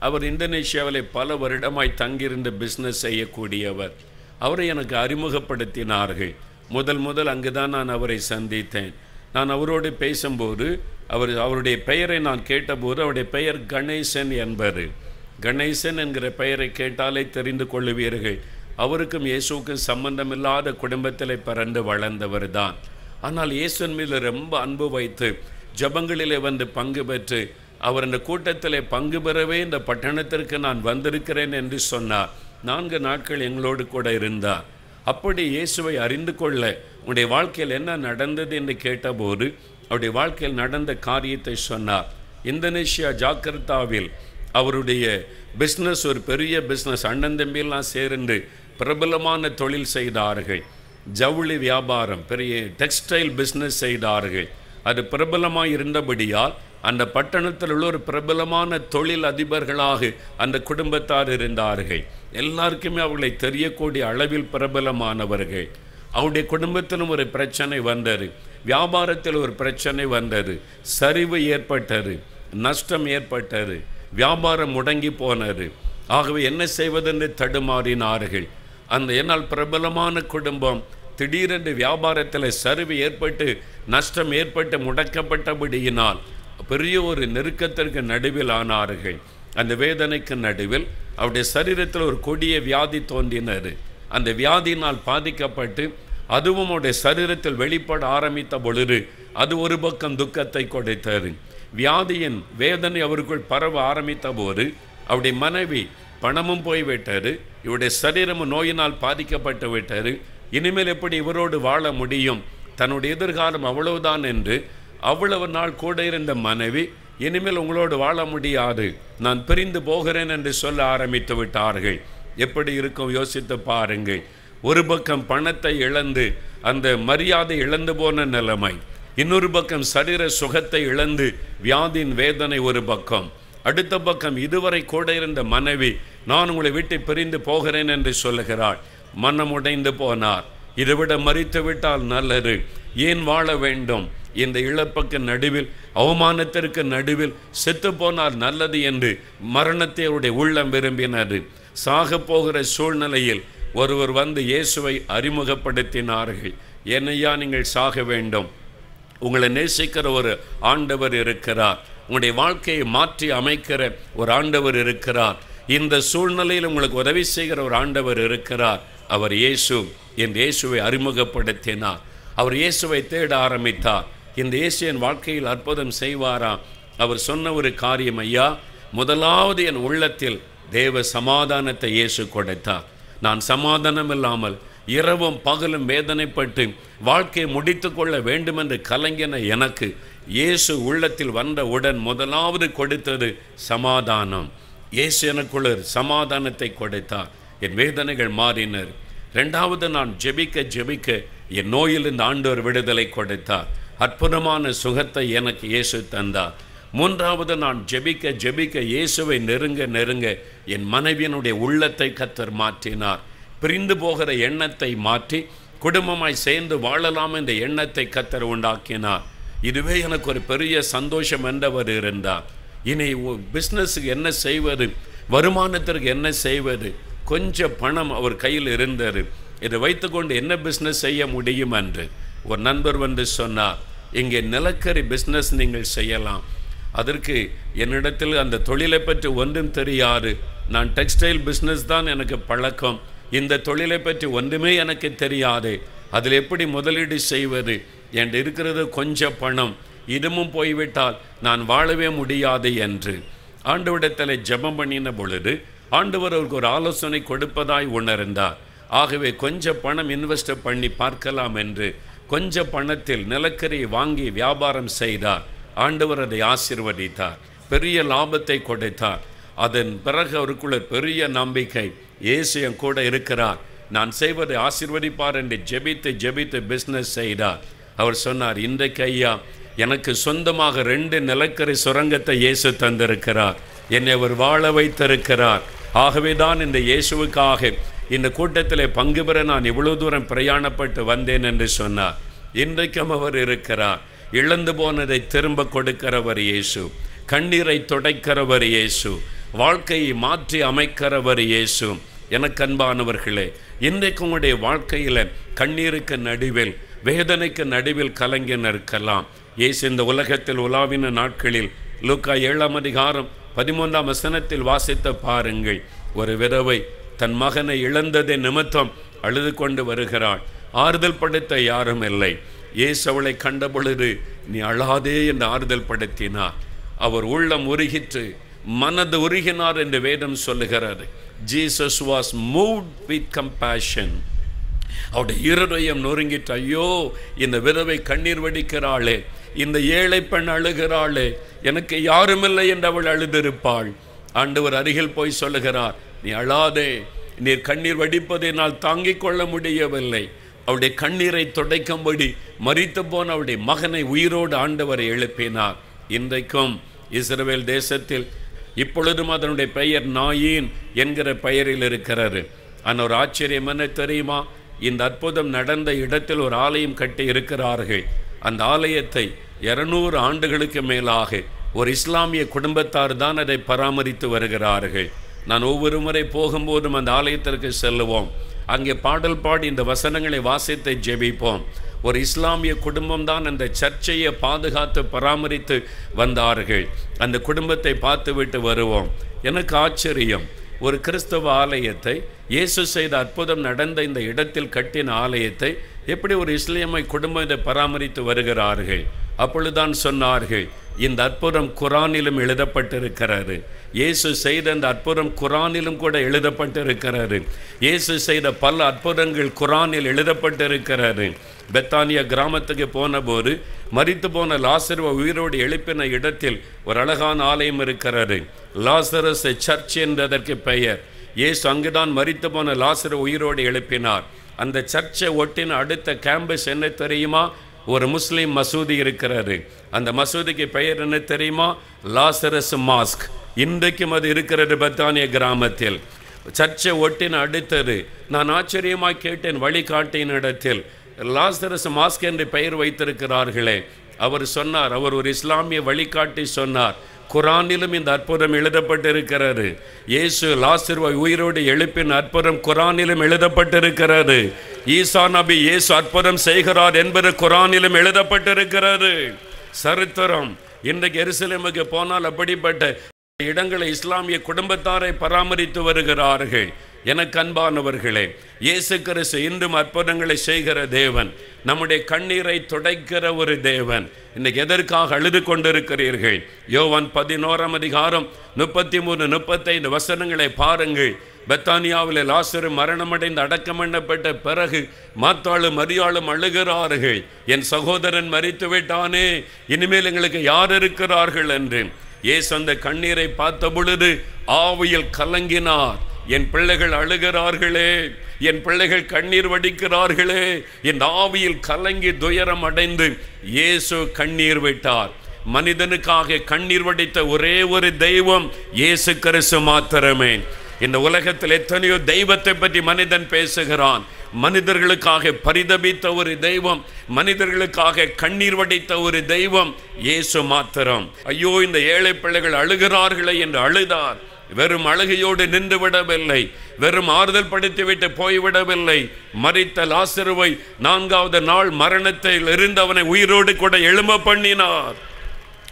அவர் இந்தோனேஷியாவில் பல வருடமாய் தங்கியிருந்து பிஸ்னஸ் செய்யக்கூடியவர். அவரை எனக்கு அறிமுகப்படுத்தினார்கள். முதல் அங்குதான் நான் அவரை சந்தித்தேன். நான் அவரோடு பேசும்போது அவருடைய பெயரை நான் கேட்டபோது அவருடைய பெயர் கணேசன் என்பது. கணேசன் என்கிற பெயரை கேட்டாலே தெரிந்து கொள்ளுவீர்கள், அவருக்கும் இயேசுக்கும் சம்பந்தமில்லாத குடும்பத்தில் பிறந்து வளர்ந்தவர் தான். ஆனால் இயேசுவின் மீது ரொம்ப அன்பு வைத்து ஜபங்களிலே வந்து பங்கு பெற்று அவர் அந்த கூட்டத்தில் பங்கு பெறவே இந்த பட்டணத்திற்கு நான் வந்திருக்கிறேன் என்று சொன்னார். 4 நாட்கள் எங்களோடு கூட இருந்தார். அப்படி இயேசுவை அறிந்து கொள்ள உன்னுடைய வாழ்க்கையில் என்ன நடந்தது என்று கேட்டபோது அவருடைய வாழ்க்கையில் நடந்த காரியத்தை சொன்னார். இந்தோனேஷியா ஜாக்கிரதாவில் அவருடைய பிஸ்னஸ் ஒரு பெரிய பிஸ்னஸ், அண்ணன் தம்பியெல்லாம் சேர்ந்து பிரபலமான தொழில் செய்தார்கள். ஜவுளி வியாபாரம், பெரிய டெக்ஸ்டைல் பிஸ்னஸ் செய்தார்கள். அது பிரபலமாக இருந்தபடியால் அந்த பட்டணத்தில் உள்ள ஒரு பிரபலமான தொழில் அதிபர்களாக அந்த குடும்பத்தார் இருந்தார்கள். எல்லாருக்குமே அவர்களை தெரியக்கூடிய அளவில் பிரபலமானவர்கள். அவருடைய குடும்பத்திலும் ஒரு பிரச்சனை வந்தது, வியாபாரத்தில் ஒரு பிரச்சனை வந்தது, சரிவு ஏற்பட்டது, நஷ்டம் ஏற்பட்டது, வியாபாரம் முடங்கி போனது. ஆகவே என்ன செய்வதென்று தடுமாறினார்கள். என்னால் பிரபலமான குடும்பம் திடீரென்று வியாபாரத்தில் சரிவு ஏற்பட்டு நஷ்டம் ஏற்பட்டு முடக்கப்பட்டபடியினால் பெரிய ஒரு நெருக்கத்திற்கு நடுவில் ஆனார்கள். அந்த வேதனைக்கு நடுவில் அவருடைய சரீரத்தில் ஒரு கொடிய வியாதி தோன்றினது. அந்த வியாதியினால் பாதிக்கப்பட்டு அதுவும் அவருடைய சரீரத்தில் வெளிப்பட ஆரம்பித்த பொழுது அது ஒரு பக்கம் துக்கத்தை கொடுத்தது. வியாதியின் வேதனை அவருக்குள் பரவ ஆரம்பித்த போது அவருடைய மனைவி பணமும் போய்விட்டாரு, இவருடைய சரீரமும் நோயினால் பாதிக்கப்பட்டு விட்டாரு. இனிமேல் எப்படி இவரோடு வாழ முடியும்? தன்னுடைய எதிர்காலம் அவ்வளவுதான் என்று அவ்வளவு நாள் கூட இருந்த மனைவி, இனிமேல் உங்களோடு வாழ முடியாது, நான் பிரிந்து போகிறேன் என்று சொல்ல ஆரம்பித்து விட்டார்கள். எப்படி இருக்கும் யோசித்து பாருங்கள். ஒரு பக்கம் பணத்தை இழந்து அந்த மரியாதை இழந்து போன நிலைமை, இன்னொரு பக்கம் சரீர சுகத்தை இழந்து வியாதியின் வேதனை ஒரு பக்கம், அடுத்த பக்கம் இதுவரை கூட இருந்த மனைவி நான் உங்களை விட்டு பிரிந்து போகிறேன் என்று சொல்லுகிறாள். மனம் உடைந்து போனார். இதைவிட மறித்து விட்டால் நல்லது, ஏன் வாழ வேண்டும்? இந்த இழப்புக்கு நடுவில், அவமானத்திற்கு நடுவில் செத்து போனால் நல்லது என்று மரணத்தை அவருடைய உள்ளம் விரும்பினது. சாக போகிற சூழ்நிலையில் ஒருவர் வந்து இயேசுவை அறிமுகப்படுத்தினார்கள். என்னையா நீங்கள் சாக வேண்டும்? உங்களை நேசிக்கிற ஒரு ஆண்டவர் இருக்கிறார், உங்களுடைய வாழ்க்கையை மாற்றி அமைக்கிற ஒரு ஆண்டவர் இருக்கிறார், இந்த சூழ்நிலையில் உங்களுக்கு உதவி செய்கிற ஒரு ஆண்டவர் இருக்கிறார், அவர் இயேசு. என் இயேசுவை அறிமுகப்படுத்தினார். அவர் இயேசுவை தேட ஆரம்பித்தார். இந்த இயேசு என் வாழ்க்கையில் அற்புதம் செய்வாராம். அவர் சொன்ன ஒரு காரியம், ஐயா, முதலாவது என் உள்ளத்தில் தேவ சமாதானத்தை இயேசு கொடுத்தார். நான் சமாதானம் இல்லாமல் இரவும் பகலும் வேதனைப்பட்டு வாழ்க்கையை முடித்து கொள்ள வேண்டும் என்று கலங்கின எனக்கு இயேசு உள்ளத்தில் வந்தவுடன் முதலாவது கொடுத்தது சமாதானம். இயேசு எனக்குள்ள சமாதானத்தை கொடுத்தார். என் வேதனைகள் மாறினர். இரண்டாவது, நான் ஜெபிக்க என் நோயிலிருந்து ஆண்டவர் விடுதலை கொடுத்தார். அற்புதமான சுகத்தை எனக்கு இயேசு தந்தார். மூன்றாவது, நான் ஜெபிக்க இயேசுவை நெருங்க என் மனைவியினுடைய உள்ளத்தை கர்த்தர் மாற்றினார். பிரிந்து போகிற எண்ணத்தை மாற்றி குடும்பமாய் சேர்ந்து வாழலாம் என்ற எண்ணத்தை கர்த்தர் உண்டாக்கினார். இதுவே எனக்கு ஒரு பெரிய சந்தோஷம் என்றவர் இருந்தார். இனி பிஸ்னஸுக்கு என்ன செய்வது, வருமானத்திற்கு என்ன செய்வது, கொஞ்சம் பணம் அவர் கையில் இருந்தது. இதை வைத்துக்கொண்டு என்ன பிஸ்னஸ் செய்ய முடியும் என்று ஒரு நண்பர் வந்து சொன்னார், இங்கே நிலக்கரி பிஸ்னஸ் நீங்கள் செய்யலாம். அதற்கு என்னிடத்தில் அந்த தொழிலை பற்றி ஒன்றும் தெரியாது. நான் டெக்ஸ்டைல் பிஸ்னஸ் தான் எனக்கு பழக்கம். இந்த தொழிலை பற்றி ஒன்றுமே எனக்கு தெரியாது. அதில் எப்படி முதலீடு செய்வது? என்று இருக்கிறது கொஞ்சம் பணம், இதுவும் போய்விட்டால் நான் வாழவே முடியாது என்று ஆண்டவரிடத்தில் ஜெபம் பண்ணின பொழுது ஆண்டவர் அவருக்கு ஒரு ஆலோசனை கொடுப்பதாய் உணர்ந்தார். ஆகவே கொஞ்சம் பணம் இன்வெஸ்ட் பண்ணி பார்க்கலாம் என்று கொஞ்ச பணத்தில் நிலக்கரி வாங்கி வியாபாரம் செய்தார். ஆண்டவர் அதை ஆசீர்வதித்தார், பெரிய லாபத்தை கொடுத்தார். அதன் பிறகு அவருக்குள்ள பெரிய நம்பிக்கை, இயேசு என் கூட இருக்கிறார், நான் செய்வதை ஆசீர்வதிப்பார் என்று ஜெபித்து பிஸ்னஸ் செய்தார். அவர் சொன்னார், இன்றைக்கு ஐயா எனக்கு சொந்தமாக 2 நிலக்கரி சுரங்கத்தை இயேசு தந்திருக்கிறார், என்னை அவர் வாழ வைத்திருக்கிறார். ஆகவே தான் இந்த இயேசுவுக்காக இந்த கூட்டத்தில் பங்கு பெற நான் இவ்வளவு தூரம் பிரயாணப்பட்டு வந்தேன் என்று சொன்னார். இன்றைக்கும் அவர் இருக்கிறார். இழந்து போனதை திரும்ப கொடுக்கிறவர் இயேசு, கண்ணீரை துடைக்கிறவர் இயேசு, வாழ்க்கையை மாற்றி அமைக்கிறவர் இயேசு. எனக்கு அன்பானவர்களே, இன்றைக்கு உங்களுடைய வாழ்க்கையில் கண்ணீருக்கு நடுவில், வேதனைக்கு நடுவில் கலங்கி நிற்கலாம். இயேசு இந்த உலகத்தில் உலாவின நாட்களில் லூக்கா 7ஆம் அதிகாரம் 13ஆம் வசனத்தில் வாசித்த பாருங்கள். ஒரு விதவை தன் மகனை இழந்ததை நிமித்தம் அழுது கொண்டு வருகிறாள். ஆறுதல் படுத்த யாரும் இல்லை. இயேசு அவளை கண்ட பொழுது, நீ அழாதே என்று ஆறுதல் படுத்தினார். அவர் உள்ளம் உருகிற்று, மனது உருகினார் என்று வேதம் சொல்லுகிறது. Jesus was moved with compassion. அவருடைய இருதயம் நொறுங்கிட்டு, ஐயோ இந்த விதவை கண்ணீர் வடிக்கிறாளே, இந்த ஏழை பெண் அழுகிறாளே, எனக்கு யாருமில்லை என்று அவள் அழுதிருப்பாள். ஆண்டவர் அருகில் போய் சொல்லுகிறார், நீ அழாதே, நீர் கண்ணீர் வடிப்பதை நான் தாங்கிக் கொள்ள முடியவில்லை. அவருடைய கண்ணீரை துடைக்கும்படி மரித்து போன அவருடைய மகனை உயிரோடு ஆண்டவரை எழுப்பினார். இன்றைக்கும் இஸ்ரவேல் தேசத்தில் இப்பொழுதும் அதனுடைய பெயர் நாயின் என்கிற பெயரில் இருக்கிறது. ஆனால் ஒரு ஆச்சரியம் என்ன தெரியுமா? இந்த அற்புதம் நடந்த இடத்தில் ஒரு ஆலயம் கட்டி இருக்கிறார்கள். அந்த ஆலயத்தை 200 ஆண்டுகளுக்கு மேலாக ஒரு இஸ்லாமிய குடும்பத்தார் தான் அதை பராமரித்து வருகிறார்கள். நான் ஒவ்வொரு முறை போகும்போதும் அந்த ஆலயத்திற்கு செல்லுவோம். அங்கே பாடல் பாடி இந்த வசனங்களை வாசித்து ஜெபிப்போம். ஒரு இஸ்லாமிய குடும்பம் தான் அந்த சர்ச்சையை பாதுகாத்து பராமரித்து வந்தார்கள். அந்த குடும்பத்தை பார்த்து விட்டு வருவோம். எனக்கு ஆச்சரியம், ஒரு கிறிஸ்தவ ஆலயத்தை, இயேசு செய்த அற்புதம் நடந்த இந்த இடத்தில் கட்டின ஆலயத்தை எப்படி ஒரு இஸ்லாமிய குடும்பம் இதை பராமரித்து வருகிறார்கள்? அப்பொழுதுதான் சொன்னார்கள், இந்த அற்புதம் குரானிலும் எழுதப்பட்டிருக்கிறது. இயேசு செய்த அந்த அற்புதம் குரானிலும் கூட எழுதப்பட்டிருக்கிறது. இயேசு செய்த பல அற்புதங்கள் குரானில் எழுதப்பட்டிருக்கிறது. பெத்தானியா கிராமத்துக்கு போனபோது மரித்து போன லாசருவை உயிரோடு எழுப்பின இடத்தில் ஒரு அழகான ஆலயம் இருக்கிறது. லாசரஸ் சர்ச் என்றதற்கு பெயர். இயேசு அங்குதான் மரித்து போன லாசரு உயிரோடு எழுப்பினார். அந்த சர்ச்சை ஒட்டின அடுத்த கேம்பஸ் என்ன தெரியுமா? ஒரு முஸ்லீம் மசூதி இருக்கிறது. அந்த மசூதிக்கு பெயர் என்ன தெரியுமா? Lazarus mask. இன்றைக்கும் அது இருக்கிறது பெத்தானியா கிராமத்தில். சர்ச்சை ஒட்டின அடுத்தது நான் ஆச்சரியமாக கேட்டேன், வழிகாட்டின இடத்தில் லாசரஸ் மாஸ்க் என்று பெயர் வைத்திருக்கிறார்களே. அவர் சொன்னார், அவர் ஒரு இஸ்லாமிய வழிகாட்டி சொன்னார், குரானிலும் இந்த அற்புதம் எழுதப்பட்டிருக்கிறது. இயேசு லாசருவை உயிரோடு எழுப்பின அற்புதம் குரானிலும் எழுதப்பட்டிருக்கிறது. ஈசா நபி இயேசு அற்புதம் செய்கிறார் என்பது குரானிலும் எழுதப்பட்டிருக்கிறது. சரித்திரம். இன்றைக்கு எருசலேமுக்கு போனால் அப்படிப்பட்ட இடங்களை இஸ்லாமிய குடும்பத்தாரை பராமரித்து வருகிறார்கள். எனக்கு அன்பானவர்களே, இயேசு கிறிஸ்து இன்றும் அற்புதங்களை செய்கிற தேவன், நம்முடைய கண்ணீரை துடைக்கிற ஒரு தேவன். இன்னைக்கு எதற்காக அழுது கொண்டிருக்கிறீர்கள்? யோவான் 11:33-35 வசனங்களை பாருங்கள். பெத்தானியாவில் லாசரு மரணமடைந்து அடக்கம் பண்ணப்பட்ட பிறகு மாத்தாளும் மரியாளும் அழுகிறார்கள், என் சகோதரன் மரித்து விட்டானே, இனிமேல் எங்களுக்கு யார் இருக்கிறார்கள் என்று. இயேசு அந்த கண்ணீரை பார்த்த பொழுது ஆவியில் கலங்கினார். என் பிள்ளைகள் அழுகிறார்களே, என் பிள்ளைகள் கண்ணீர் வடிக்கிறார்களே, என் ஆவியில் கலங்கி துயரம் அடைந்து இயேசு கண்ணீர் விட்டார். மனிதனுக்காக கண்ணீர் வடித்த ஒரே ஒரு தெய்வம் இயேசு கிறிஸ்து மாத்திரமே. இந்த உலகத்தில் எத்தனையோ தெய்வத்தை பற்றி மனிதன் பேசுகிறான். மனிதர்களுக்காக பரிதபித்த ஒரு தெய்வம், மனிதர்களுக்காக கண்ணீர் வடித்த ஒரு தெய்வம் இயேசு மாத்திரம். ஐயோ, இந்த ஏழை பிள்ளைகள் அழுகிறார்களே என்று அழுதார். வெறும் அழுகையோடு நின்று விடவில்லை, வெறும் ஆறுதல் படுத்திவிட்டு போய்விடவில்லை. மரித்த லாசருவை 4வது நாள் மரணத்தில் இருந்தவனை உயிரோடு கூட எழும்ப பண்ணினார்.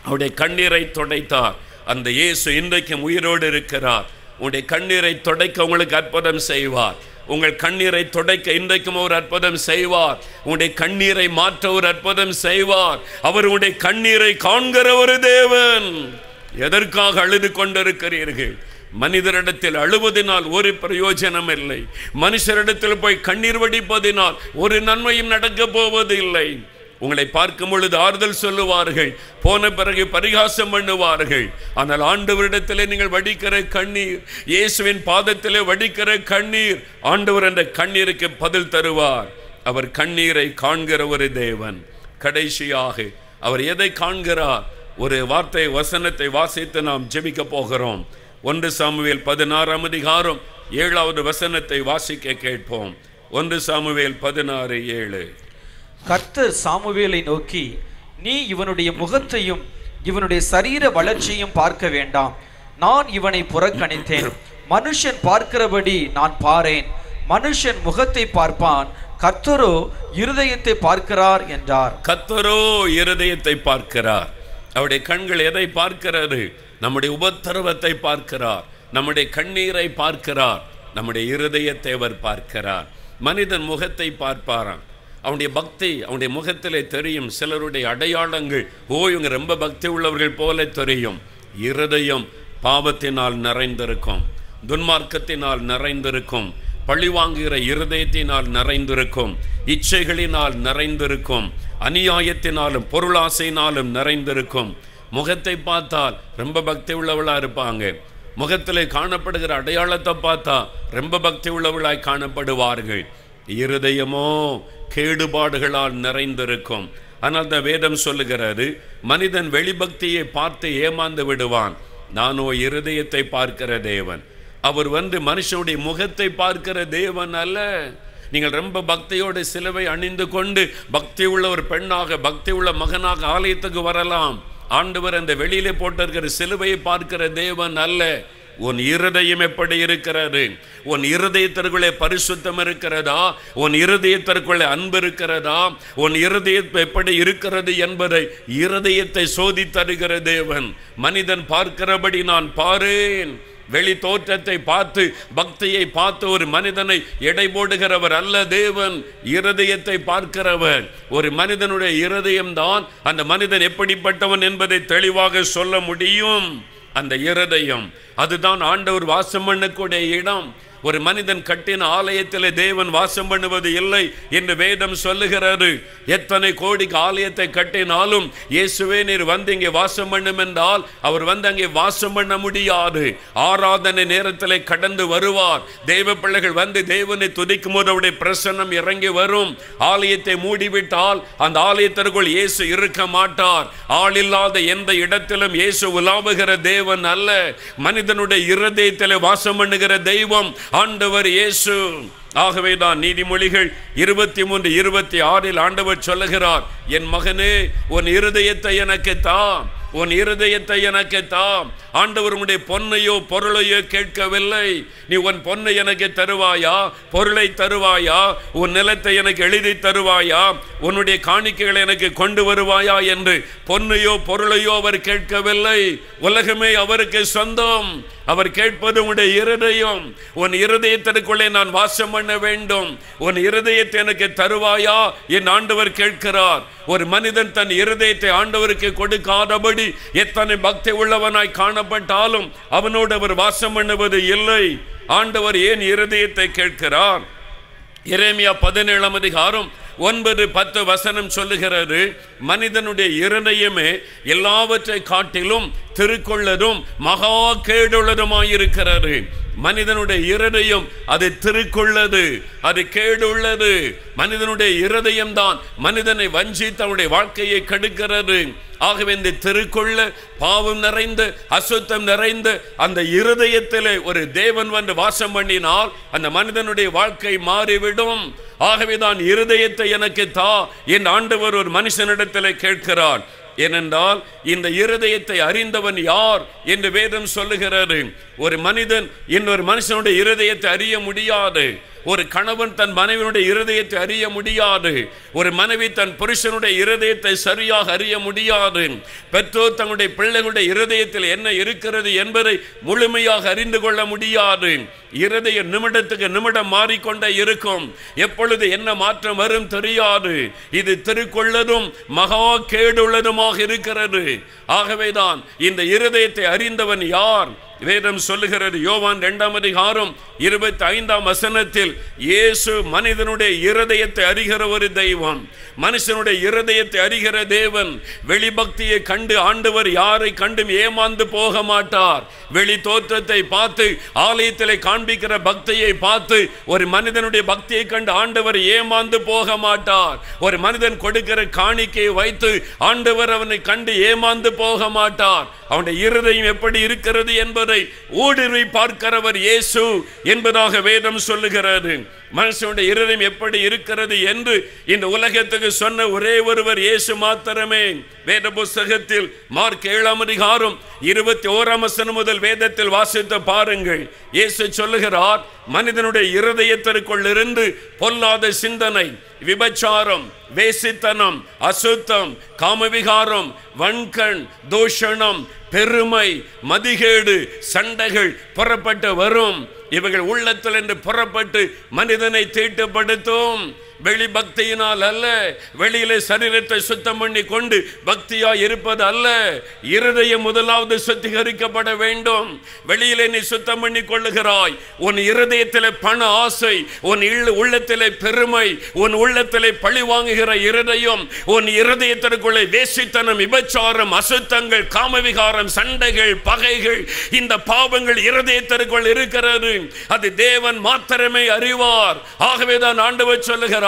அவருடைய கண்ணீரை துடைத்தார். அந்த இயேசு இன்றைக்கும் உயிரோடு இருக்கிறார். உங்களுடைய கண்ணீரை துடைக்க உங்களுக்கு அற்புதம் செய்வார். உங்கள் கண்ணீரை துடைக்க இன்றைக்கும் ஒரு அற்புதம் செய்வார். உங்களுடைய கண்ணீரை மாற்ற ஒரு அற்புதம் செய்வார். அவர் உங்களுடைய கண்ணீரை காண்கிற ஒரு தேவன். எதற்காக அழுது கொண்டிருக்கிறீர்கள்? மனிதரிடத்தில் அழுவதினால் ஒரு பிரயோஜனம் இல்லை. மனுஷரிடத்தில் போய் கண்ணீர் வடிப்பதினால் ஒரு நன்மையும் நடக்க போவது இல்லை. உங்களை பார்க்கும் பொழுது ஆறுதல் சொல்லுவார்கள், போன பிறகு பரிகாசம் பண்ணுவார்கள். ஆனால் ஆண்டவரிடத்திலே நீங்கள் வடிக்கிற கண்ணீர், இயேசுவின் பாதத்திலே வடிக்கிற கண்ணீர், ஆண்டவர் அந்த கண்ணீருக்கு பதில் தருவார். அவர் கண்ணீரை காண்கிற ஒரு தேவன். கடைசியாக அவர் எதை காண்கிறார்? ஒரு வார்த்தை வசனத்தை வாசித்து நாம் ஜெபிக்க போகிறோம். 1 சாமுவேல் 16:7 வசனத்தை வாசிக்க கேட்போம். 1 சாமுவேல் 16:7. கர்த்தர் சாமுவேலை நோக்கி, நீ இவனுடைய முகத்தையும் இவனுடைய சரீர வளர்ச்சியும் பார்க்க வேண்டாம். நான் இவனை புறக்கணித்தேன். மனுஷன் பார்க்கிறபடி நான் பாரேன். மனுஷன் முகத்தை பார்ப்பான், கர்த்தரோ இருதயத்தை பார்க்கிறார் என்றார். கர்த்தரோ இருதயத்தை பார்க்கிறார். அவருடைய கண்கள் எதை பார்க்கிறது? நம்முடைய உபத்திரவத்தை பார்க்கிறார், நம்முடைய கண்ணீரை பார்க்கிறார், நம்முடைய இருதயத்தை அவர் பார்க்கிறார். மனிதன் முகத்தை பார்ப்பாராம். அவனுடைய பக்தி அவனுடைய முகத்திலே தெரியும். சிலருடைய அடையாளங்கள், இவங்க ரொம்ப பக்தி உள்ளவர்கள் போல தெரியும். இருதயம் பாவத்தினால் நிறைந்திருக்கும், துன்மார்க்கத்தினால் நிறைந்திருக்கும், பழிவாங்குகிற இருதயத்தினால் நிறைந்திருக்கும், இச்சைகளினால் நிறைந்திருக்கும், அநியாயத்தினாலும் பொருளாசையினாலும் நிறைந்திருக்கும். முகத்தை பார்த்தால் ரொம்ப பக்தி உள்ளவளாக இருப்பாங்க. முகத்திலே காணப்படுகிற அடையாளத்தை பார்த்தா ரொம்ப பக்தி உள்ளவளாய் காணப்படுவார்கள். இருதயமோ கேடுபாடுகளால் நிறைந்திருக்கும். ஆனால் இந்த வேதம் சொல்லுகிறது, மனிதன் வெளிபக்தியை பார்த்து ஏமாந்து விடுவான். நானோ இருதயத்தை பார்க்கிற தேவன். அவர் மனுஷனுடைய முகத்தை பார்க்கிற தேவன் அல்ல. நீங்கள் ரொம்ப பக்தியோடு சிலுவை அணிந்து கொண்டு பக்தி உள்ள ஒரு பெண்ணாக, பக்தி உள்ள மகனாக ஆலயத்துக்கு வரலாம். ஆண்டவர் அந்த வெளியிலே போட்டிருக்கிற சிலுவையை பார்க்கிற தேவன் அல்ல. உன் இருதயம் எப்படி இருக்கிறது? உன் இருதயத்திற்குள்ளே பரிசுத்தம் இருக்கிறதா? உன் இருதயத்திற்குள்ளே அன்பு இருக்கிறதா? உன் இருதயம் எப்படி இருக்கிறது என்பதை இருதயத்தை சோதி தருகிற தேவன். மனிதன் பார்க்கிறபடி நான் பாரேன். வெளி தோற்றத்தை பார்த்து, பக்தியை பார்த்து ஒரு மனிதனை எடை போடுகிறவர் அல்ல தேவன். இருதயத்தை பார்க்கிறவர். ஒரு மனிதனுடைய இருதயம்தான் அந்த மனிதன் எப்படிப்பட்டவன் என்பதை தெளிவாக சொல்ல முடியும். அந்த இருதயம் அதுதான் ஆண்டவர் வாசம் பண்ணக்கூடிய இடம். ஒரு மனிதன் கட்டின ஆலயத்தில் தேவன் வாசம் பண்ணுவது இல்லை என்று வேதம் சொல்லுகிறது. எத்தனை கோடிக்கு ஆலயத்தை கட்டினாலும் இயேசுவே நீர் வந்து இங்கே வாசம் பண்ணும் என்றால் அவர் வந்து அங்கே வாசம் பண்ண முடியாது. ஆராதனை நேரத்தில் கடந்து வருவார். தேவ பிள்ளைகள் வந்து தேவனை துதிக்கும் போது அவருடைய பிரசன்னம் இறங்கி வரும். ஆலயத்தை மூடிவிட்டால் அந்த ஆலயத்திற்குள் இயேசு இருக்க மாட்டார். ஆள் இல்லாத எந்த இடத்திலும் இயேசு உலாவுகிற தேவன் அல்ல. மனிதனுடைய இருதயத்தில் வாசம் பண்ணுகிற தெய்வம் ஆண்டவர் இயேசு. ஆகவேதான் நீதிமொழிகள் 23:26 ஆண்டவர் சொல்லுகிறார், என் மகனே உன் இருதயத்தை எனக்கு தா, உன் இருதயத்தை எனக்கு தா. ஆண்டவர் உன்னுடைய பொன்னையோ பொருளையோ கேட்கவில்லை. நீ உன் பொன்னை எனக்கு தருவாயா, பொருளை தருவாயா, உன் நிலத்தை எனக்கு எழுதி தருவாயா, உன்னுடைய காணிக்கைகளை எனக்கு கொண்டு வருவாயா என்று பொன்னையோ பொருளையோ அவர் கேட்கவில்லை. உலகமே அவருக்கு சொந்தம். அவர் கேட்பது உன்னுடைய இருதயம். உன் இருதயத்திற்குள்ளே நான் வாசம் பண்ண வேண்டும். உன் இருதயத்தை எனக்கு தருவாயா என் ஆண்டவர் கேட்கிறார். ஒரு மனிதன் தன் இருதயத்தை ஆண்டவருக்கு கொடுக்காதபடி எத்தனை பக்தி உள்ளவனாய் காணப்பட்டாலும் அவனோடு அவர் வாசம் பண்ணுவது இல்லை. ஆண்டவர் ஏன் இருதயத்தை கேட்கிறார்? எரேமியா 17:9-10 சொல்லுகிறது, மனிதனுடைய இருதயமே எல்லாவற்றை காட்டிலும் திருக்குள்ளதும் மகா கேடுள்ளதுமாயிருக்கிறது. மனிதனுடைய இருதயம் அது திருக்குள்ளது, அது கேடுள்ளது. மனிதனுடைய இருதயம் தான் மனிதனை வஞ்சித்து அவனுடைய வாழ்க்கையை கெடுக்கிறது. ஆகவே இந்த திருக்குள்ள பாவம் நிறைந்த அசுத்தம் நிறைந்த அந்த இருதயத்திலே ஒரு தேவன் வந்து வாசம் பண்ணினால் அந்த மனிதனுடைய வாழ்க்கை மாறிவிடும். ஆகவேதான் இருதயத்தை எனக்கு தா என் ஆண்டவர் ஒரு மனுஷனிடத்திலே கேட்கிறார். ஏனென்றால் இந்த இருதயத்தை அறிந்தவன் யார் என்று வேதம் சொல்லுகிறது. ஒரு மனிதன் இன்னொரு மனுஷனுடைய இருதயத்தை அறிய முடியாது. ஒரு கணவன் தன் மனைவியுடைய இருதயத்தை அறிய முடியாது. ஒரு மனைவி தன் புருஷனுடைய இருதயத்தை சரியாக அறிய முடியாது. பெற்றோர் தங்களுடைய பிள்ளைகளுடைய இருதயத்தில் என்ன இருக்கிறது என்பதை முழுமையாக அறிந்து கொள்ள முடியாது. இருதய நிமிடத்துக்கு நிமிடம் மாறிக்கொண்டே இருக்கும். எப்பொழுது என்ன மாற்றம் வரும் தெரியாது. இது திருக்குள்ளதும் மகா கேடுள்ளதுமாக இருக்கிறது. ஆகவேதான் இந்த இருதயத்தை அறிந்தவன் யார்? வேதம் சொல்லுகிறது, யோவான் 2:25 இயேசு மனிதனுடைய இருதயத்தை அறிகிற ஒரு தெய்வம், மனுஷனுடைய இருதயத்தை அறிகிற தேவன். வெளிபக்தியை கண்டு ஆண்டவர் யாரை கண்டும் ஏமாந்து போக மாட்டார். வெளி தோற்றத்தை பார்த்து ஆலயத்திலே காண்பிக்கிற பக்தியை பார்த்து ஒரு மனிதனுடைய பக்தியை கண்டு ஆண்டவர் ஏமாந்து போக மாட்டார். ஒரு மனிதன் கொடுக்கிற காணிக்கையை வைத்து ஆண்டவர் அவனை கண்டு ஏமாந்து போக மாட்டார். அவனுடைய இருதயம் எப்படி இருக்கிறது என்பதை ஊடுருவி பார்க்கிறவர் இயேசு என்பதாக வேதம் சொல்லுகிறது. மனுஷனுடைய இருதயம் எப்படி இருக்கிறது என்று இந்த உலகத்துக்கு சொன்ன ஒரே ஒருவர் இயேசு மாத்திரமே. வேத புஸ்தகத்தில் மார்க் 7:21 முதல் வேதத்தில் வாசித்து பாருங்கள். இயேசு சொல்லுகிறார், மனிதனுடைய இருதயத்திற்குள் இருந்து பொல்லாத சிந்தனை, விபச்சாரம், வேசித்தனம், அசுத்தம், காமவிகாரம், வன்கண், தூஷணம், பெருமை, மதிகேடு, சண்டைகள் புறப்பட்டு வரும். இவர்கள் உள்ளத்தில் என்று புறப்பட்டு மனிதனை தீட்டுப்படுத்தும். வெளி பக்தியினால் அல்ல, வெளியிலே சரீரத்தை சுத்தம் பண்ணி கொண்டு பக்தியா இருப்பது அல்ல. இருதயம் முதலாவது சுத்திகரிக்கப்பட வேண்டும். வெளியிலே நீ சுத்தம் பண்ணி கொள்ளுகிறாய். உன் இருதயத்திலே பண ஆசை, உன் உள்ளத்திலே பெருமை, உன் உள்ளத்திலே பழி வாங்குகிற இருதயம், உன் இருதயத்திற்குள்ளே வேசித்தனம், விபச்சாரம், அசுத்தங்கள், காமவிகாரம், சண்டைகள், பகைகள், இந்த பாவங்கள் இருதயத்திற்குள் இருக்கிறது. அது தேவன் மாத்திரமே அறிவார். ஆகவேதான் ஆண்டவர் சொல்லுகிறார்,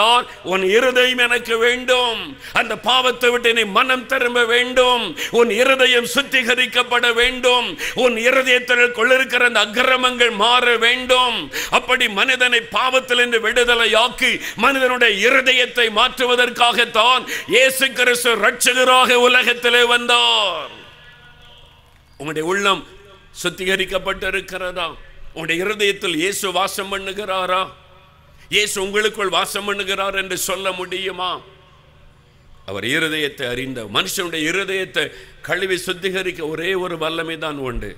உன் இருதயம் எனக்கு வேண்டும். அந்த பாவத்தை விட்டு நீ மனம் திரும்ப வேண்டும். உன் இருதயம் சுத்திகரிக்கப்பட வேண்டும். உன் இருதயத்திற்குள் இருக்கிற அந்த அக்கிரமங்கள் மாற வேண்டும். அப்படி மனிதனை பாவத்திலிருந்து விடுதலையாக்கி மனிதனுடைய இருதயத்தை மாற்றுவதற்காகத்தான் இயேசு கிறிஸ்து இரட்சகராக உலகத்திலே வந்தார். உங்களுடைய உள்ளம் சுத்திகரிக்கப்பட்டிருக்கிறதா? உங்களுடைய இருதயத்தில் இயேசு வாசம் பண்ணுகிறாரா? இயேசு உங்களுக்குள் வாசம் பண்ணுகிறார் என்று சொல்ல முடியுமா? அவர் இருதயத்தை அறிந்த மனுஷனுடைய இருதயத்தை கழுவி சுத்திகரிக்க ஒரே ஒரு வல்லமை தான் உண்டு.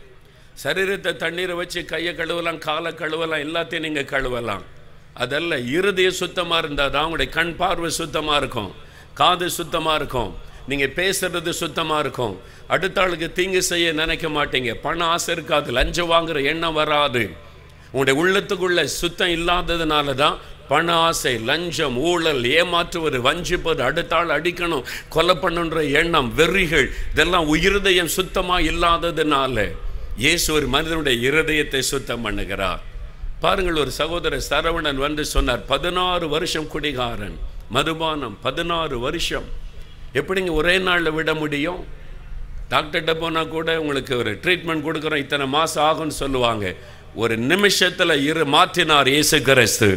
சரீரத்தை தண்ணீரை வச்சு கையை கழுவலாம், காலை கழுவலாம், எல்லாத்தையும் நீங்கள் கழுவலாம். அதெல்லாம் இருதயம் சுத்தமாக இருந்தால் தான் உங்களுடைய கண் பார்வை சுத்தமாக இருக்கும், காது சுத்தமாக இருக்கும், நீங்கள் பேசுறது சுத்தமாக இருக்கும், அடுத்த ஆளுக்கு தீங்கு செய்ய நினைக்க மாட்டீங்க, பண ஆசை இருக்காது, லஞ்சம் வாங்குற எண்ணம் வராது. உங்களுடைய உள்ளத்துக்குள்ள சுத்தம் இல்லாததுனால தான் பண ஆசை, லஞ்சம், ஊழல், ஏமாற்றுவது, வஞ்சிப்பது, அடுத்த ஆள் அடிக்கணும், கொலை பண்ணுன்ற எண்ணம், வெறிகள், இதெல்லாம் இருதயம் சுத்தமாக இல்லாததுனால இயேசு ஒரு மனிதனுடைய இருதயத்தை சுத்தம் பண்ணுகிறார். பாருங்கள், ஒரு சகோதரர் சரவணன் வந்து சொன்னார், 16 வருஷம் குடிகாரன், மதுபானம் 16 வருஷம். எப்படிங்க ஒரே நாளில் விட முடியும்? டாக்டர்கிட்ட போனால் கூட உங்களுக்கு ஒரு ட்ரீட்மெண்ட் கொடுக்குறோம், இத்தனை மாதம் ஆகும்னு சொல்லுவாங்க. ஒரு நிமிஷத்தில் மாற்றினார் இயேசு கிறிஸ்து.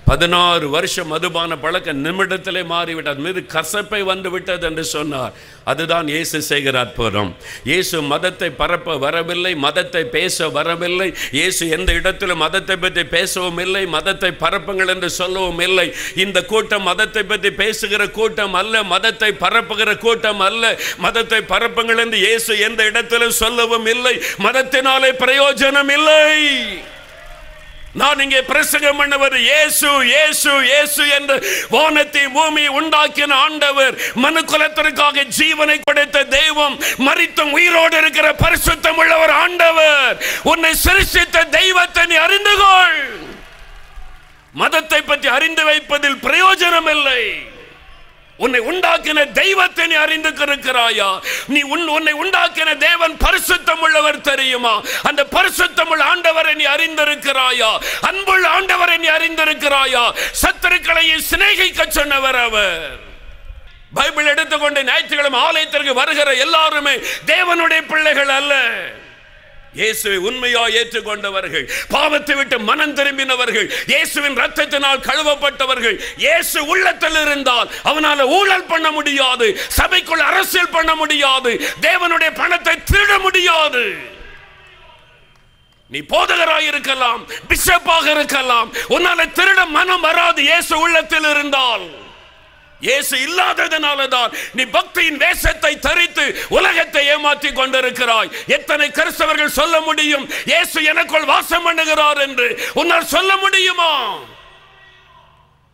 16 வருஷம் மதுபான பழக்க நிமிடத்திலே மாறிவிட்டார், மீது கசப்பை வந்து விட்டது என்று சொன்னார். அதுதான் இயேசு செய்கிற அற்புதம். இயேசு மதத்தை பரப்ப வரவில்லை, மதத்தை பேச வரவில்லை. இயேசு எந்த இடத்திலும் மதத்தை பற்றி பேசவும் இல்லை, மதத்தை பரப்புங்கள் என்று சொல்லவும் இல்லை. இந்த கூட்டம் மதத்தை பற்றி பேசுகிற கூட்டம் அல்ல, மதத்தை பரப்புகிற கூட்டம் அல்ல. மதத்தை பரப்புங்கள் என்று இயேசு எந்த இடத்திலும் சொல்லவும் இல்லை. மதத்தினாலே பிரயோஜனம் இல்லை. நான் இங்கே பிரசங்கம் பண்ணுவது இயேசு இயேசு இயேசு என்று வானத்தை பூமியை உண்டாக்கின ஆண்டவர், மனுக்குலத்திற்காக ஜீவனை கொடுத்த தெய்வம், மரித்தும் உயிரோடு இருக்கிற பரிசுத்தம் உள்ளவர் ஆண்டவர். உன்னை சிருஷ்டித்த தெய்வத்தை நீ அறிந்து கொள். மதத்தை பற்றி அறிந்து வைப்பதில் பிரயோஜனம் இல்லை. உன்னை உண்டாக்கின தெய்வத்தை நீ அறிந்து இருக்கிறாயா? நீ உன்னை உண்டாக்கின தேவன் பரிசுத்தம் உள்ளவர் தெரியுமா? அந்த பரிசுத்தம் உள்ள ஆண்டவரை நீ அறிந்திருக்கிறாயா? அன்புள்ள ஆண்டவரை நீ அறிந்திருக்கிறாயா? சத்துருக்களை சிநேகிக்க சொன்னவர் அவர். பைபிள் எடுத்துக்கொண்டு ஞாயிற்றுக்கிழமை ஆலயத்திற்கு வருகிற எல்லாருமே தேவனுடைய பிள்ளைகள் அல்ல. இயேசுவை உண்மையாய் ஏற்றுக்கொண்டவர்கள், பாவத்தை விட்டு மனம் திரும்பினவர்கள், இயேசுவின் இரத்தத்தினால் கழுவப்பட்டவர்கள். இயேசு உள்ளத்தில் இருந்தால் அவனால் ஊழல் பண்ண முடியாது, சபைக்குள் அரசியல் பண்ண முடியாது, தேவனுடைய பணத்தை திருட முடியாது. நீ போதகராய் இருக்கலாம், பிஷப்பாக இருக்கலாம், உன்னால திருட மனம் வராது இயேசு உள்ளத்தில் இருந்தால். இயேசு இல்லாததனால தான் நீ பக்தியின் வேஷத்தை தரித்து உலகத்தை ஏமாற்றி கொண்டிருக்கிறாய். எத்தனை கிறிஸ்தவர்கள் சொல்ல முடியும் இயேசு எனக்குள் வாசம் பண்ணுகிறார் என்று? உன்னால் சொல்ல முடியுமா?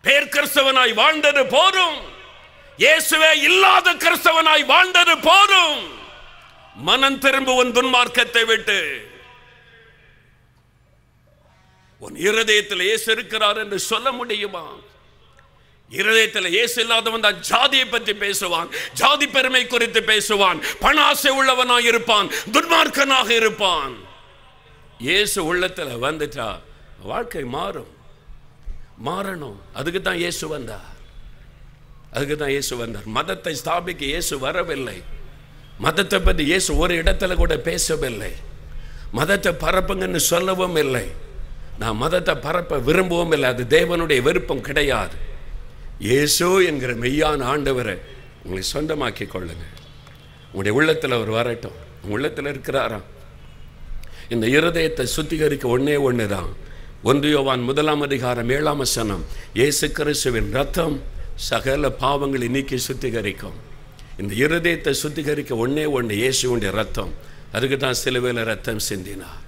பேர் கிறிஸ்தவனாய் வாழ்ந்தது போதும், இயேசுவே இல்லாத கிறிஸ்தவனாய் வாழ்ந்தது போதும். மனம் திரும்புவன் துன்மார்க்கத்தை விட்டு. உன் இருதயத்தில் இயேசு இருக்கிறார் என்று சொல்ல முடியுமா? இருதயத்தில் இயேசு இல்லாதவன் தான் ஜாதியை பற்றி பேசுவான், ஜாதி பெருமை குறித்து பேசுவான், பண ஆசை உள்ளவனாக இருப்பான், துன்மார்க்கனாக இருப்பான். இயேசு உள்ளத்தில் வந்துட்டா வாழ்க்கை மாறும், மாறணும். அதுக்கு தான் இயேசு வந்தார், அதுக்கு தான் இயேசு வந்தார். மதத்தை ஸ்தாபிக்க இயேசு வரவில்லை. மதத்தை பற்றி இயேசு ஒரு இடத்துல கூட பேசவில்லை. மதத்தை பரப்புங்கன்னு சொல்லவும் இல்லை. நான் மதத்தை பரப்ப விரும்பவும் இல்லை, அது தேவனுடைய விருப்பம் கிடையாது. இயேசு என்கிற மெய்யான ஆண்டவரை உங்களை சொந்தமாக்கி கொள்ளுங்க. உங்களுடைய உள்ளத்தில் அவர் வரட்டும். உள்ளத்தில் இருக்கிறாராம். இந்த இருதயத்தை சுத்திகரிக்க ஒண்ணே தான். 1 யோவான் 1:7 இயேசு கிறிஸ்துவின் ரத்தம் சகல பாவங்களை நீக்கி சுத்திகரிக்கும். இந்த இருதயத்தை சுத்திகரிக்க ஒண்ணே இயேசுவுடைய ரத்தம். அதுக்கு தான் சிலுவையில் ரத்தம் சிந்தினார்.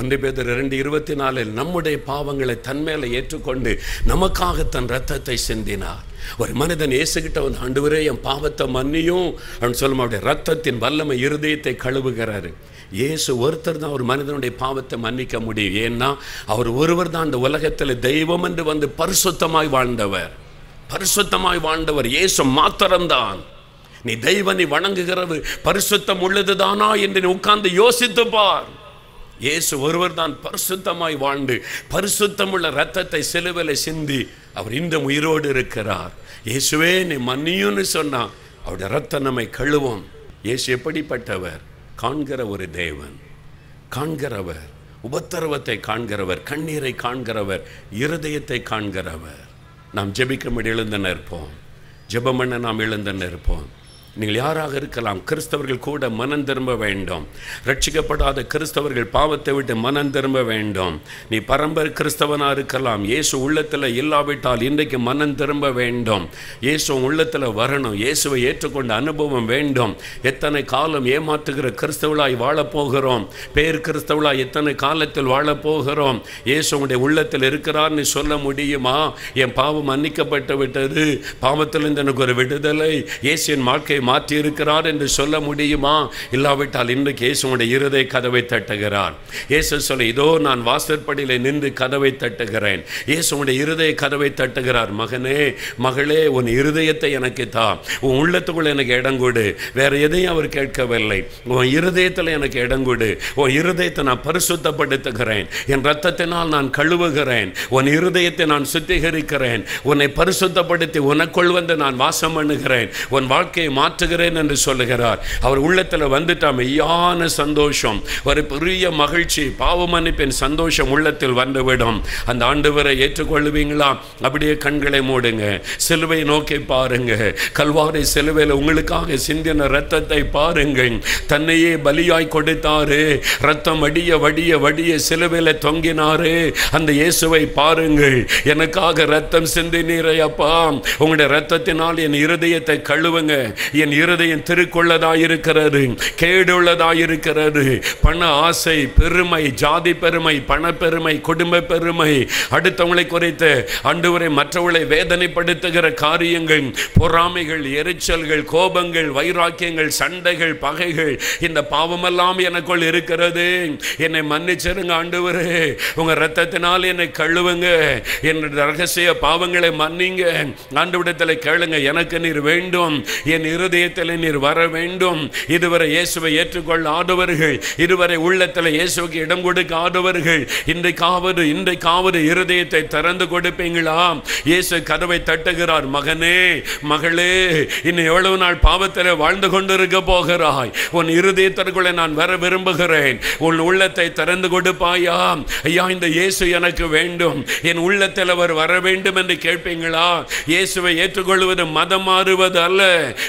1 பேதுரு 2:24 நம்முடைய பாவங்களை தன்மேல ஏற்றுக்கொண்டு நமக்காக தன் ரத்தத்தை சிந்தினார். ஒரு மனிதன் இயேசுகிட்ட வந்து ஆண்டவரே என் பாவத்தை மன்னியும் அப்படின்னு சொல்லும், அவருடைய ரத்தத்தின் வல்லமை இருதயத்தை கழுவுகிறாரு. இயேசு ஒருத்தர் தான் ஒரு மனிதனுடைய பாவத்தை மன்னிக்க முடியும். ஏன்னா அவர் ஒருவர் தான் அந்த உலகத்தில் தெய்வம் என்று வந்து பரிசுத்தமாய் வாழ்ந்தவர். பரிசுத்தமாய் வாழ்ந்தவர் இயேசு மாத்திரம்தான். நீ தெய்வனை வணங்குகிறது பரிசுத்தம் உள்ளதுதானா என்று நீ உட்கார்ந்து யோசித்து பார். இயேசு ஒருவர் தான் பரிசுத்தமாய் வாழ்ந்து பரிசுத்தமுள்ள ரத்தத்தை சிலுவையில் சிந்தி அவர் இன்றும் உயிரோடு இருக்கிறார். இயேசுவே நீ மன்னியும்னு சொன்னா அவருடைய ரத்தம் நம்மை கழுவும். இயேசு எப்படிப்பட்டவர்? காண்கிற ஒரு தேவன், காண்கிறவர், உபத்திரவத்தை காண்கிறவர், கண்ணீரை காண்கிறவர், இருதயத்தை காண்கிறவர். நாம் ஜெபிக்கும்படி எழுந்து நிற்போம். ஜெபம் பண்ண நாம் எழுந்து நிற்போம். நீங்கள் யாராக இருக்கலாம், கிறிஸ்தவர்கள் கூட மனம் திரும்ப வேண்டும். ரட்சிக்கப்படாத கிறிஸ்தவர்கள் பாவத்தை விட்டு மனம் திரும்ப வேண்டும். நீ பரம்பரை கிறிஸ்தவனாக இருக்கலாம், இயேசு உள்ளத்தில் இல்லாவிட்டால் இன்றைக்கு மனம் திரும்ப வேண்டும். இயேசு உள்ளத்தில் வரணும். இயேசுவை ஏற்றுக்கொண்ட அனுபவம் வேண்டும். எத்தனை காலம் ஏமாற்றுகிற கிறிஸ்தவளாய் வாழப்போகிறோம், பேர் கிறிஸ்தவளாய் எத்தனை காலத்தில் வாழப்போகிறோம். இயேசு உடைய உள்ளத்தில் இருக்கிறார்னு சொல்ல முடியுமா? என் பாவம் மன்னிக்கப்பட்டு விட்டது, பாவத்திலிருந்து எனக்கு ஒரு விடுதலை, இயேசு என் வாழ்க்கையை மாற்றி இருக்கிறார் என்று சொல்ல முடியுமா? இல்லாவிட்டால் இன்றைக்கு இயேசுடைய இருதய கதவை தட்டுகிறார். இயேசு சொல்ல, இதோ நான் வாசற்படியிலே நின்று கதவை தட்டுகிறேன். இயேசுடைய இருதய கதவை தட்டுகிறார். மகனே, மகளே, உன் இருதயத்தை எனக்கு தா, உன் உள்ளத்துக்குள்ள எனக்கு இடம் கொடு. வேற எதையும் அவர் கேட்கவில்லை. உன் இருதயத்தில் எனக்கு இடம் கொடு. உன் இருதயத்தை நான் பரிசுத்தப்படுத்துகிறேன், என் இரத்தத்தினால் நான் கழுவுகிறேன், உன் இருதயத்தை நான் சுத்திகரிக்கிறேன், உன்னை பரிசுத்தப்படுத்தி உனக்குள் வந்து நான் வாசம் பண்ணுகிறேன், உன் வாழ்க்கையை மாற்றுகிறேன் என்று சொல்லுகிறார். அவர் உள்ளத்தில் வந்துட்டா மெய்யான சந்தோஷம், ஒரு பெரிய மகிழ்ச்சி, பாவ மன்னிப்பின் சந்தோஷம் உள்ளத்தில் வந்துவிடும். அந்த ஆண்டவரை ஏற்றுக்கொள்ளுவீங்களா? அப்படியே கண்களை மூடுங்க, சிலுவை நோக்கி பாருங்க. கல்வாரி சிலுவையில் உங்களுக்காக சிந்தின இரத்தத்தை பாருங்கள். தன்னையே பலியாய் கொடுத்தாரு, ரத்தம் வடிய வடிய வடிய சிலுவையில் தொங்கினாரு. அந்த இயேசுவை பாருங்கள். எனக்காக ரத்தம் சிந்தினீரே அப்பா, உங்களுடைய ரத்தத்தினால் என் இருதயத்தை கழுவுங்க. என் இருதயம் திருக்குள்ளதாயிருக்கிறது, கேடுள்ளதாயிருக்கிறது. பண ஆசை, பெருமை, ஜாதி பெருமை, பணப்பெருமை, குடும்ப பெருமை, அடுத்தவங்களை குறித்து ஆண்டவரை மற்றவர்களை வேதனைப்படுத்துகிற காரியங்கள், பொறாமைகள், எரிச்சல்கள், கோபங்கள், வைராக்கியங்கள், சண்டைகள், பகைகள், இந்த பாவமெல்லாம் எனக்குள் இருக்கிறது. என்னை மன்னிச்சிருங்க ஆண்டவரே, உங்க ரத்தத்தினால் என்னை கழுவுங்க, என் ரகசிய பாவங்களை மன்னிங்க. ஆண்டவரிடத்தில் கேளுங்க, எனக்கு நீர் வேண்டும், என் இருதயத்தில் நீர் வர வேண்டும். இதுவரை இயேசுவை ஏற்றுக்கொள்ளாதவர்கள், இதுவரை உள்ளத்தில் இயேசுக்கு இடம் கொடுக்காதவர்கள், இன்றைக்காவது இருதயத்தை திறந்து கொடுப்பீங்களா? இயேசு கதவை தட்டுகிறார். மகனே, மகளே, இன்னும் எவ்வளவு நாள் பாவத்தில் வாழ்ந்து கொண்டிருக்க போகிறாய்? உன் இருதயத்திற்குள்ளே நான் வர விரும்புகிறேன். உன் உள்ளத்தை திறந்து கொடுப்பாயா? ஐயா, இந்த இயேசு எனக்கு வேண்டும், என் உள்ளத்தில் அவர் வர வேண்டும் என்று கேட்பீங்களா? இயேசுவை ஏற்றுக்கொள்வது மதம் மாறுவது அல்ல,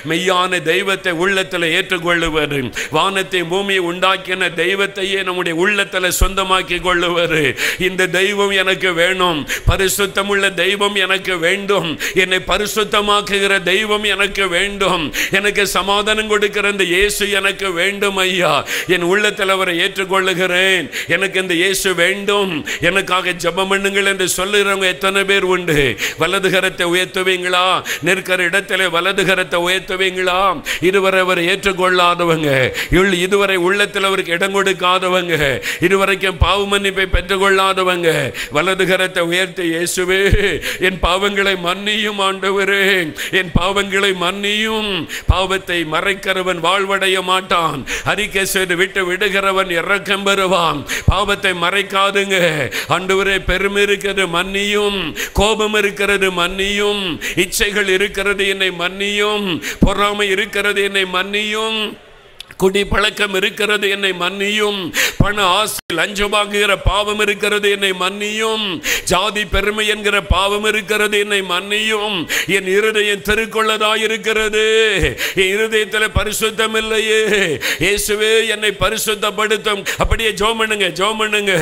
மெய்யான தெய்வத்தை உள்ளத்தில் ஏற்றுக்கொள்ளுவது, வானத்தை பூமியை உண்டாக்கின தெய்வத்தையே நம்முடைய உள்ளத்தில் சொந்தமாக்கி கொள்ளுவது. இந்த தெய்வம் எனக்கு வேணும், பரிசுத்தமுள்ள தெய்வம் எனக்கு வேண்டும், என்னை பரிசுத்தமாக்குகிற தெய்வம் எனக்கு வேண்டும், எனக்கு சமாதானம் கொடுக்கிற இந்த இயேசு எனக்கு வேண்டும். ஐயா, என் உள்ளத்தில் அவரை ஏற்றுக்கொள்ளுகிறேன், எனக்கு இந்த இயேசு வேண்டும், எனக்காக ஜெபம் பண்ணுங்கள் என்று சொல்லுகிறவங்க எத்தனை பேர் உண்டு? வலது கரத்தை உயர்த்துவீங்களா? நிற்கிற இடத்திலே வலது கரத்தை உயர்த்துவீங்களா? இதுவரை அவர் ஏற்றுக்கொள்ளாதவங்க, இதுவரை உள்ளத்தில் அவருக்கு இடம் கொடுக்காதவங்க, இதுவரைக்கும் பாவ மன்னிப்பை பெற்றுக்கொள்ளாதவங்க, வலது கரத்தை உயர்த்தி, இயேசுவே, என் பாவங்களை மன்னியும் ஆண்டவரே, என் பாவங்களை மன்னியும். பாவத்தை மறைக்கிறவன் வாழ்வடைய மாட்டான், அறிக்கை செய்து விட்டு விடுகிறவன் இரக்கம் பெறுவான். பாவத்தை மறைக்காதுங்க ஆண்டவரே. பெருமை இருக்கிறது மன்னியும், கோபம் இருக்கிறது மன்னியும், இச்சைகள் இருக்கிறது என்னை மன்னியும், பொறாமை இருக்கிறது என்னை மன்னியும், குடி பழக்கம் இருக்கிறது என்னை மன்னியும், பண ஆசை லஞ்சம் வாங்குகிற பாவம் இருக்கிறது என்னை மன்னியும், ஜாதி பெருமை என்கிற பாவம் இருக்கிறது என்னை மன்னியும். என் இருதயம் திருக்குள்ளதாயிருக்கிறது, என் இருதயத்தில் பரிசுத்தம் இல்லையே, இயேசுவே என்னை பரிசுத்தப்படுத்தும். அப்படியே ஜெபம் பண்ணுங்க, ஜெபம் பண்ணுங்க.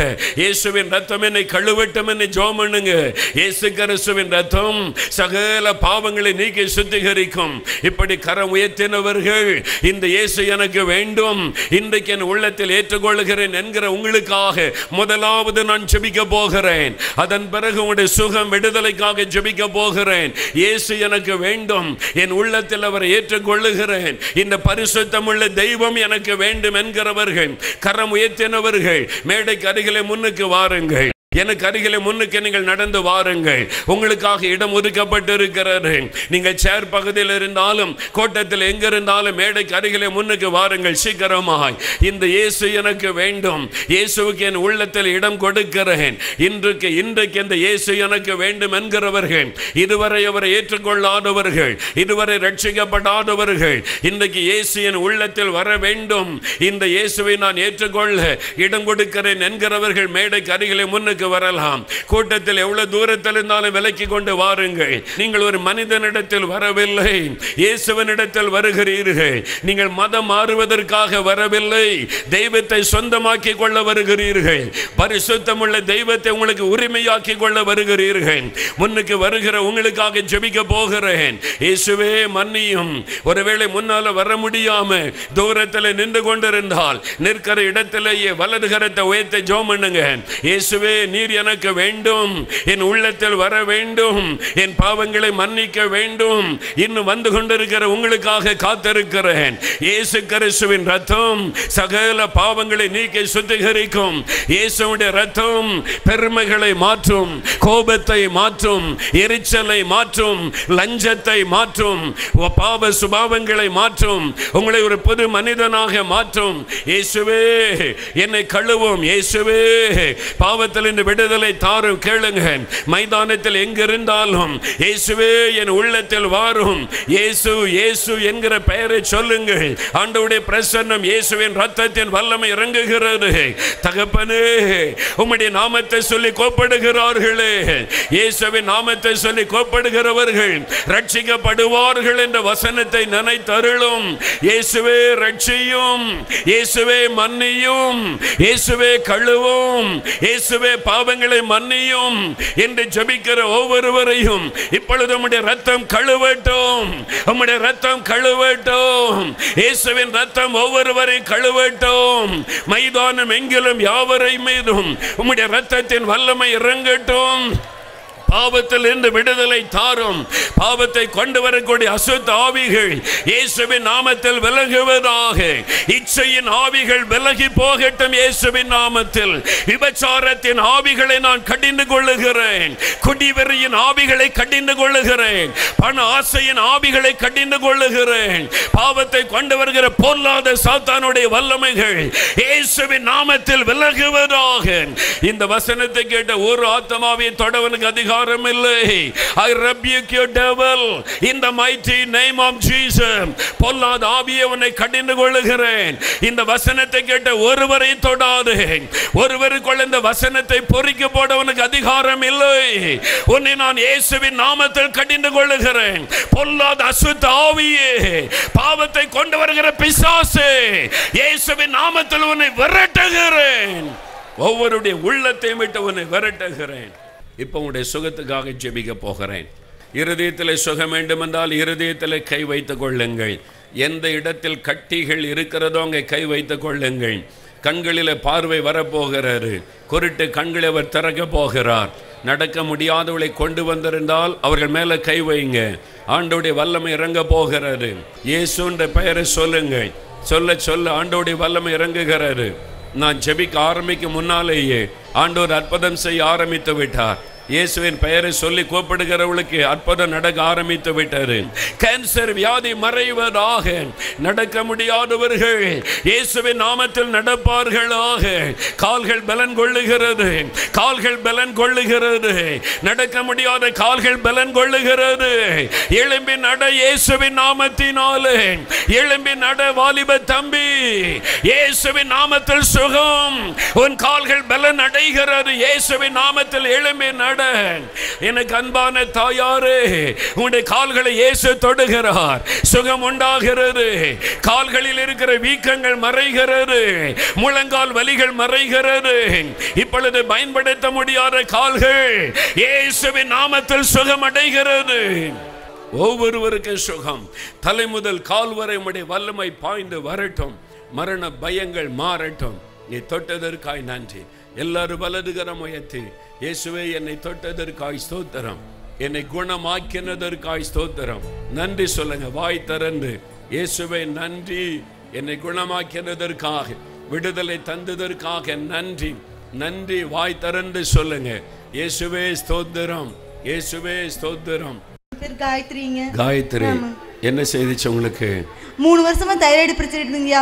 இயேசுவின் ரத்தம் என்னை கழுவட்டும் என்று ஜெபம் பண்ணுங்க. இயேசு கிறிஸ்துவின் ரத்தம் சகல பாவங்களை நீக்கி சுத்திகரிக்கும். இப்படி கரம் உயர்த்தினவர்கள், இந்த இயேசு எனக்கு வேண்டும், இன்றைக்கு என் உள்ளத்தில் ஏற்றுக்கொள்கிறேன் என்கிற உங்களுக்காக முதலாவது நான் ஜெபிக்க போகிறேன். அதன் பிறகு உங்களுடைய சுகம் விடுதலைக்காக ஜெபிக்க போகிறேன். இயேசு எனக்கு வேண்டும், என் உள்ளத்தில் அவரை ஏற்றுக்கொள்ளுகிறேன், இந்த பரிசுத்தமுள்ள தெய்வம் எனக்கு வேண்டும் என்கிறவர்கள், கரம் உயர்த்தினவர்கள் மேடைக்கு அருகிலே முன்னுக்கு வாருங்கள். எனக்கு அருகிலே முன்னுக்கு நீங்கள் நடந்து வாருங்கள். உங்களுக்காக இடம் ஒதுக்கப்பட்டிருக்கிறது. நீங்கள் சேர் பகுதியில் இருந்தாலும் கோட்டத்தில் எங்க இருந்தாலும் மேடைக்கு அருகிலே முன்னுக்கு வாருங்கள் சீக்கிரமாய். இந்த இயேசு எனக்கு வேண்டும், இயேசுவுக்கு என் உள்ளத்தில் இடம் கொடுக்கிறேன். இன்றைக்கு இந்த இயேசு எனக்கு வேண்டும் என்கிறவர்கள், இதுவரை அவரை ஏற்றுக்கொள்ளாதவர்கள், இதுவரை ரட்சிக்கப்படாதவர்கள், இன்றைக்கு இயேசு என் உள்ளத்தில் வர வேண்டும், இந்த இயேசுவை நான் ஏற்றுக்கொள்ள இடம் கொடுக்கிறேன் என்கிறவர்கள் மேடைக்கு அருகிலே முன்னுக்கு கூட்டத்திற்கு வரலாம். கூட்டத்தில் எவ்வளவு தூரத்தில் இருந்தாலும் விலக்கி கொண்டு வாருங்கள். நீங்கள் ஒரு மனிதனிடத்தில் வரவில்லை, இயேசுவனிடத்தில் வருகிறீர்கள். நீங்கள் மதம் மாறுவதற்காக வரவில்லை, தெய்வத்தை சொந்தமாக்கி கொள்ள வருகிறீர்கள். பரிசுத்தமுள்ள தெய்வத்தை உங்களுக்கு உரிமையாக்கி கொள்ள வருகிறீர்கள். முன்னுக்கு வருகிற உங்களுக்காக ஜெபிக்க போகிறேன். இயேசுவே மன்னியும். ஒருவேளை முன்னால வர முடியாம தூரத்தில் நின்று கொண்டிருந்தால் நிற்கிற இடத்திலேயே வலது கரத்தை உயர்த்தி ஜெபம் பண்ணுங்க. இயேசுவே நீர் எனக்கு வேண்டும், என் உள்ளத்தில் வர வேண்டும், என் பாவங்களை மன்னிக்க வேண்டும். இன்னும் வந்து கொண்டிருக்கிற உங்களுக்காக காத்திருக்கிறேன். இயேசு கிறிஸ்துவின் ரத்தம் சகல பாவங்களை நீக்கி சுத்திகரிக்கும். இயேசுவுடைய ரத்தம் பெருமைகளை மாற்றும், கோபத்தை மாற்றும், எரிச்சலை மாற்றும், லஞ்சத்தை மாற்றும், பாவ சுபாவங்களை மாற்றும், உங்களை ஒரு புது மனிதனாக மாற்றும். இயேசுவே என்னை கழுவும். இயேசுவே பாவத்தில் இந்த விடுதலை தாரும். கேளுங்க, மைதானத்தில் எங்கிருந்தாலும் இயேசுவே என் உள்ளத்தில் வாரும். இயேசு இயேசு என்கிற பெயரை சொல்லுங்கள். ஆண்டவருடைய பிரசன்னம், இயேசுவின் ரத்தத்தின் வல்லமை இறங்குகிறது. தகப்பனே, உம்முடைய நாமத்தை சொல்லி கோப்படுகிறார்களே, இயேசுவின் நாமத்தை சொல்லி கோப்படுகிறவர்கள் ரட்சிக்கப்படுவார்கள் என்ற வசனத்தை நினைத்தருளும். இயேசுவே ரட்சியும், இயேசுவே மன்னியும், இயேசுவே கழுவும், இயேசுவே பாவங்களை மன்னியும் என்று ஜெபிக்கிற ஒவ்வொருவரையும் இப்பொழுது உம்முடைய ரத்தம் கழுவட்டும், உம்முடைய ரத்தம் கழுவட்டும். இயேசுவின் ரத்தம் ஒவ்வொருவரையும் கழுவட்டும். மைதானம் எங்கிலும் யாவரை மீதும் உம்முடைய ரத்தத்தின் வல்லமை இறங்கட்டும். பாவத்தில் இருந்து விடுதலை தாரும். பாவத்தை கொண்டு வரக்கூடிய அசுத்த ஆவிகள் இயேசுவின் நாமத்தில் விலகுவதாக. இச்சையின் ஆவிகள் விலகி போகட்டும் இயேசுவின் நாமத்தில். விபச்சாரத்தின் ஆவிகளை நான் கடிந்து கொள்ளுகிறேன். குடிவெறியின் ஆவிகளை கடிந்து கொள்ளுகிறேன். பண ஆசையின் ஆவிகளை கடிந்து கொள்ளுகிறேன். பாவத்தை கொண்டு வருகிற பொல்லாத சாத்தானுடைய வல்லமைகள் இயேசுவின் நாமத்தில் விலகுவதாக. இந்த வசனத்தை கேட்ட ஒரு ஆத்மாவை தொடவனுக்கு அதிகாரம் இல்லை. I rebuke you devil in the mighty name of Jesus. பொல்லாத ஆவியை உன்னை கடிந்து கொள்ளுகிறேன். இந்த வசனத்தை கேட்ட ஒருவரை தொடாதே. ஒருவருக்குள்ள இந்த வசனத்தை பொறுக்கி போட உனக்கு அதிகாரம் இல்லை. உன்னை நான் இயேசுவின் நாமத்தில் கடிந்து கொள்ளுகிறேன். பொல்லாத அசுத்த ஆவியே, பாவத்தை கொண்டு வருகிற பிசாசே, இயேசுவின் நாமத்தில் உன்னை விரட்டுகிறேன். ஒவ்வொருடைய உள்ளத்தை விட்டு உன்னை விரட்டுகிறேன். இப்போ உங்களுடைய சுகத்துக்காக ஜெபிக்க போகிறேன். இருதயத்தில் சுகம் வேண்டுமென்றால் இருதயத்தில் கை வைத்துக் கொள்ளுங்கள். எந்த இடத்தில் கட்டிகள் இருக்கிறதோ அங்கே கை வைத்துக் கொள்ளுங்கள். கண்களில் பார்வை வரப்போகிறாரு. குருட்டு கண்களை அவர் திறக்க போகிறார். நடக்க முடியாதவளை கொண்டு வந்திருந்தால் அவர்கள் மேலே கை வைங்க. ஆண்டோடைய வல்லமை இறங்க போகிறாரு. இயேசுன்ற பெயரை சொல்லுங்கள். சொல்ல சொல்ல ஆண்டோடைய வல்லமை இறங்குகிறாரு. நான் ஜெபிக்க ஆரம்பிக்கும் முன்னாலேயே ஆண்டவர் அற்புதம் செய்ய ஆரம்பித்து விட்டார். இயேசுவின் பெயரை சொல்லி கூப்பிடுகிறவளுக்கு அற்புதம் நடக்க ஆரம்பித்து விட்டாரு. கேன்சர் வியாதி மறைவதாக. நடக்க முடியாதவர்கள் இயேசுவின் நாமத்தில் நடப்பார்களாக. கால்கள் பலன் கொள்ளுகிறது, கால்கள் பலன் கொள்ளுகிறது. நடக்க முடியாத கால்கள் பலன் கொள்ளுகிறது. எழும்பி நட இயேசுவின் நாமத்தினாலே. எழும்பி நட வாலிப தம்பி, இயேசுவின் நாமத்தில் சுகம். உன் கால்கள் பலன் அடைகிறது. இயேசுவின் நாமத்தில் எழும்பி நட. எனக்கு அன்பான தாயாரே, உன்னுடைய கால்களை இயேசு தொடுகிறார். சுகம் உண்டாகிறது. கால்களில் இருக்கிற வீக்கங்கள் மறைகிறது. முழங்கால் வலிகள் மறைகிறது. இப்பொழுது பயன்படுத்த முடியாத கால்கள் இயேசுவின் நாமத்தில் சுகம் அடைகிறது. ஒவ்வொருவருக்கு சுகம். தலை முதல் கால் வரை உம்முடைய வல்லமை பாய்ந்து வரட்டும். மரண பயங்கள் மாறட்டும். நீ தொட்டதற்காய் நன்றி. எல்லாரும் வலதுகரம் உயர்த்தி, இயேசுவே என்னை தொட்டதற்காய் ஸ்தோத்திரம், என்னை குணமாக்கினதற்காய் ஸ்தோத்திரம். நன்றி சொல்லுங்க வாய் திறந்து. இயேசுவே நன்றி, என்னை குணமாக்கினதற்காக, விடுதலை தந்ததற்காக நன்றி. நன்றி வாய் திறந்து சொல்லுங்க. இயேசுவே ஸ்தோத்திரம், இயேசுவே ஸ்தோத்திரம். காயத்ரி, என்ன செய்திச்சு உங்களுக்கு? 3 வருஷமா தைராய்டு பிரச்சனை இருந்தீங்கயா.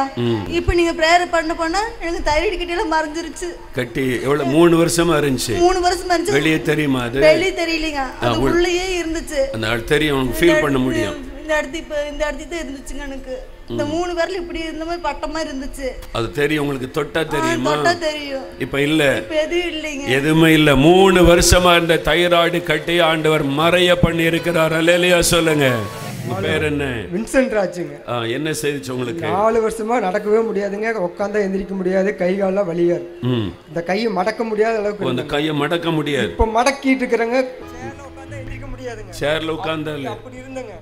இப்போ நீங்க பிரேயர் பண்ண எனக்கு தைராய்டு கட்டியெல்லாம் மறைஞ்சிருச்சு. கட்டி எவ்வளவு 3 வருஷமா இருந்துச்சு? 3 வருஷமா இருந்துச்சு. வெளியே தெரியுமா? அது வெளியே தெரியலங்க, அது உள்ளேயே இருந்துச்சு. அந்த தெரியும், ஃபீல் பண்ண முடியும். இந்த இடத்துக்கு தான் இருந்துச்சுங்க. எனக்கு இந்த 3 விரல் இப்படி இருந்த மாதிரி பட்டமா இருந்துச்சு. அது தெரியும் உங்களுக்கு? தொட்டா தெரியுமா? தொட்டா தெரியும். இப்ப இல்ல, இப்ப எதுவும் இல்லைங்க, எதுவுமே இல்ல. 3 வருஷமா இந்த தைராய்டு கட்டி ஆண்டவர் மறைய பண்ணி இருக்கிறார். அல்லேலூயா சொல்லுங்க. பேர் என்ன? வின்சென்ட் ராஜுங்க. என்ன செய்துச்சு உங்களுக்கு? 4 வருஷமா நடக்கவே முடியாதுங்க. உட்காந்தா எந்திரிக்க முடியாது, கை காலெல்லாம் வலியாது. இந்த கையை மடக்க முடியாத அளவுக்கு. அந்த கையை மடக்க முடியாது. இப்ப மடக்கிட்டு இருக்கிறேங்க. எந்திரிக்க முடியாதுங்க. சேர்ல உட்கார்ந்தா அப்படி இருந்தங்க.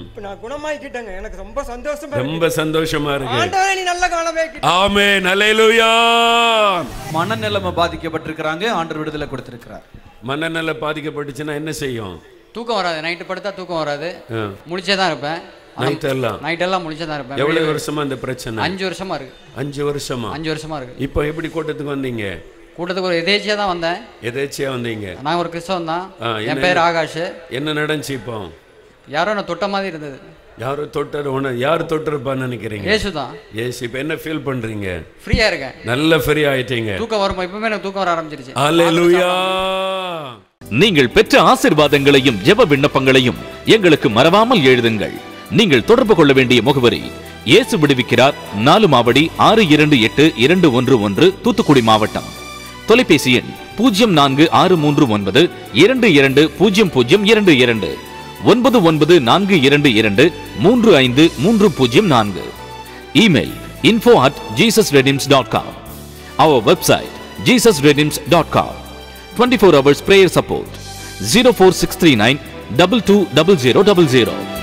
இப்ப நான் குணமாயிட்டேங்க. எனக்கு ரொம்ப சந்தோஷமா இருக்கு. ரொம்ப சந்தோஷமா இருக்கு. ஆண்டவரே நீ நல்ல காலமே. ஆமென். அல்லேலூயா. மனநலம் பாதிக்கப்பட்டிருக்காங்க, ஆண்டவர் விடுதலை கொடுத்திருக்கிறார். மனநல பாதிக்கப்பட்டுச்சுன்னா என்ன செய்யும்? தூக்கம் வராது. நைட்டு படுத்தா தூக்கம் வராது, முழிச்சே தான் இருப்பேன். நைட் எல்லாம் முழிச்சே தான் இருப்பேன். எவ்வளவு வருஷமா இந்த பிரச்சனை? 5 வருஷமா இருக்கு. 5 வருஷமா? 5 வருஷமா இருக்கு. இப்போ எப்படி கூட்டத்துக்கு வந்தீங்க? கூட்டத்துக்கு ஒரு எதேச்சியா தான் வந்தேன். எதேச்சியா வந்தீங்க? நான் ஒரு கிறிஸ்தவன் தான். என் பேர் ஆகாஷ். என்ன நடந்துச்சு இப்போ? யாரோ நான் தொட்ட மாதிரி இருந்தது. யாரோ தொட்டர்? யார் தொட்டிருப்பான்னு நினைக்கிறீங்க? இயேசு தான். இயேசு. இப்போ என்ன ஃபீல் பண்றீங்க? ஃப்ரீயா இருக்கேன். நல்ல ஃப்ரீ ஆயிட்டீங்க. தூக்கம் வரும். இப்பவுமே எனக்கு தூக்கம் வர ஆரம்பிச்சிருச்சு. அல்லேலூயா. நீங்கள் பெற்ற ஆசீர்வாதங்களையும் ஜெப விண்ணப்பங்களையும் எங்களுக்கு மறவாமல் எழுதுங்கள். நீங்கள் தொடர்பு கொள்ள வேண்டிய முகவரி: இயேசு விடுவிக்கிறார், 4 மாவடி 628211, தூத்துக்குடி மாவட்டம். தொலைபேசி எண் 046392200022, 9942235304. Email info@jesusredeems.com. Our website jesusredeems.com. 24 hours prayer support. 04639 220000.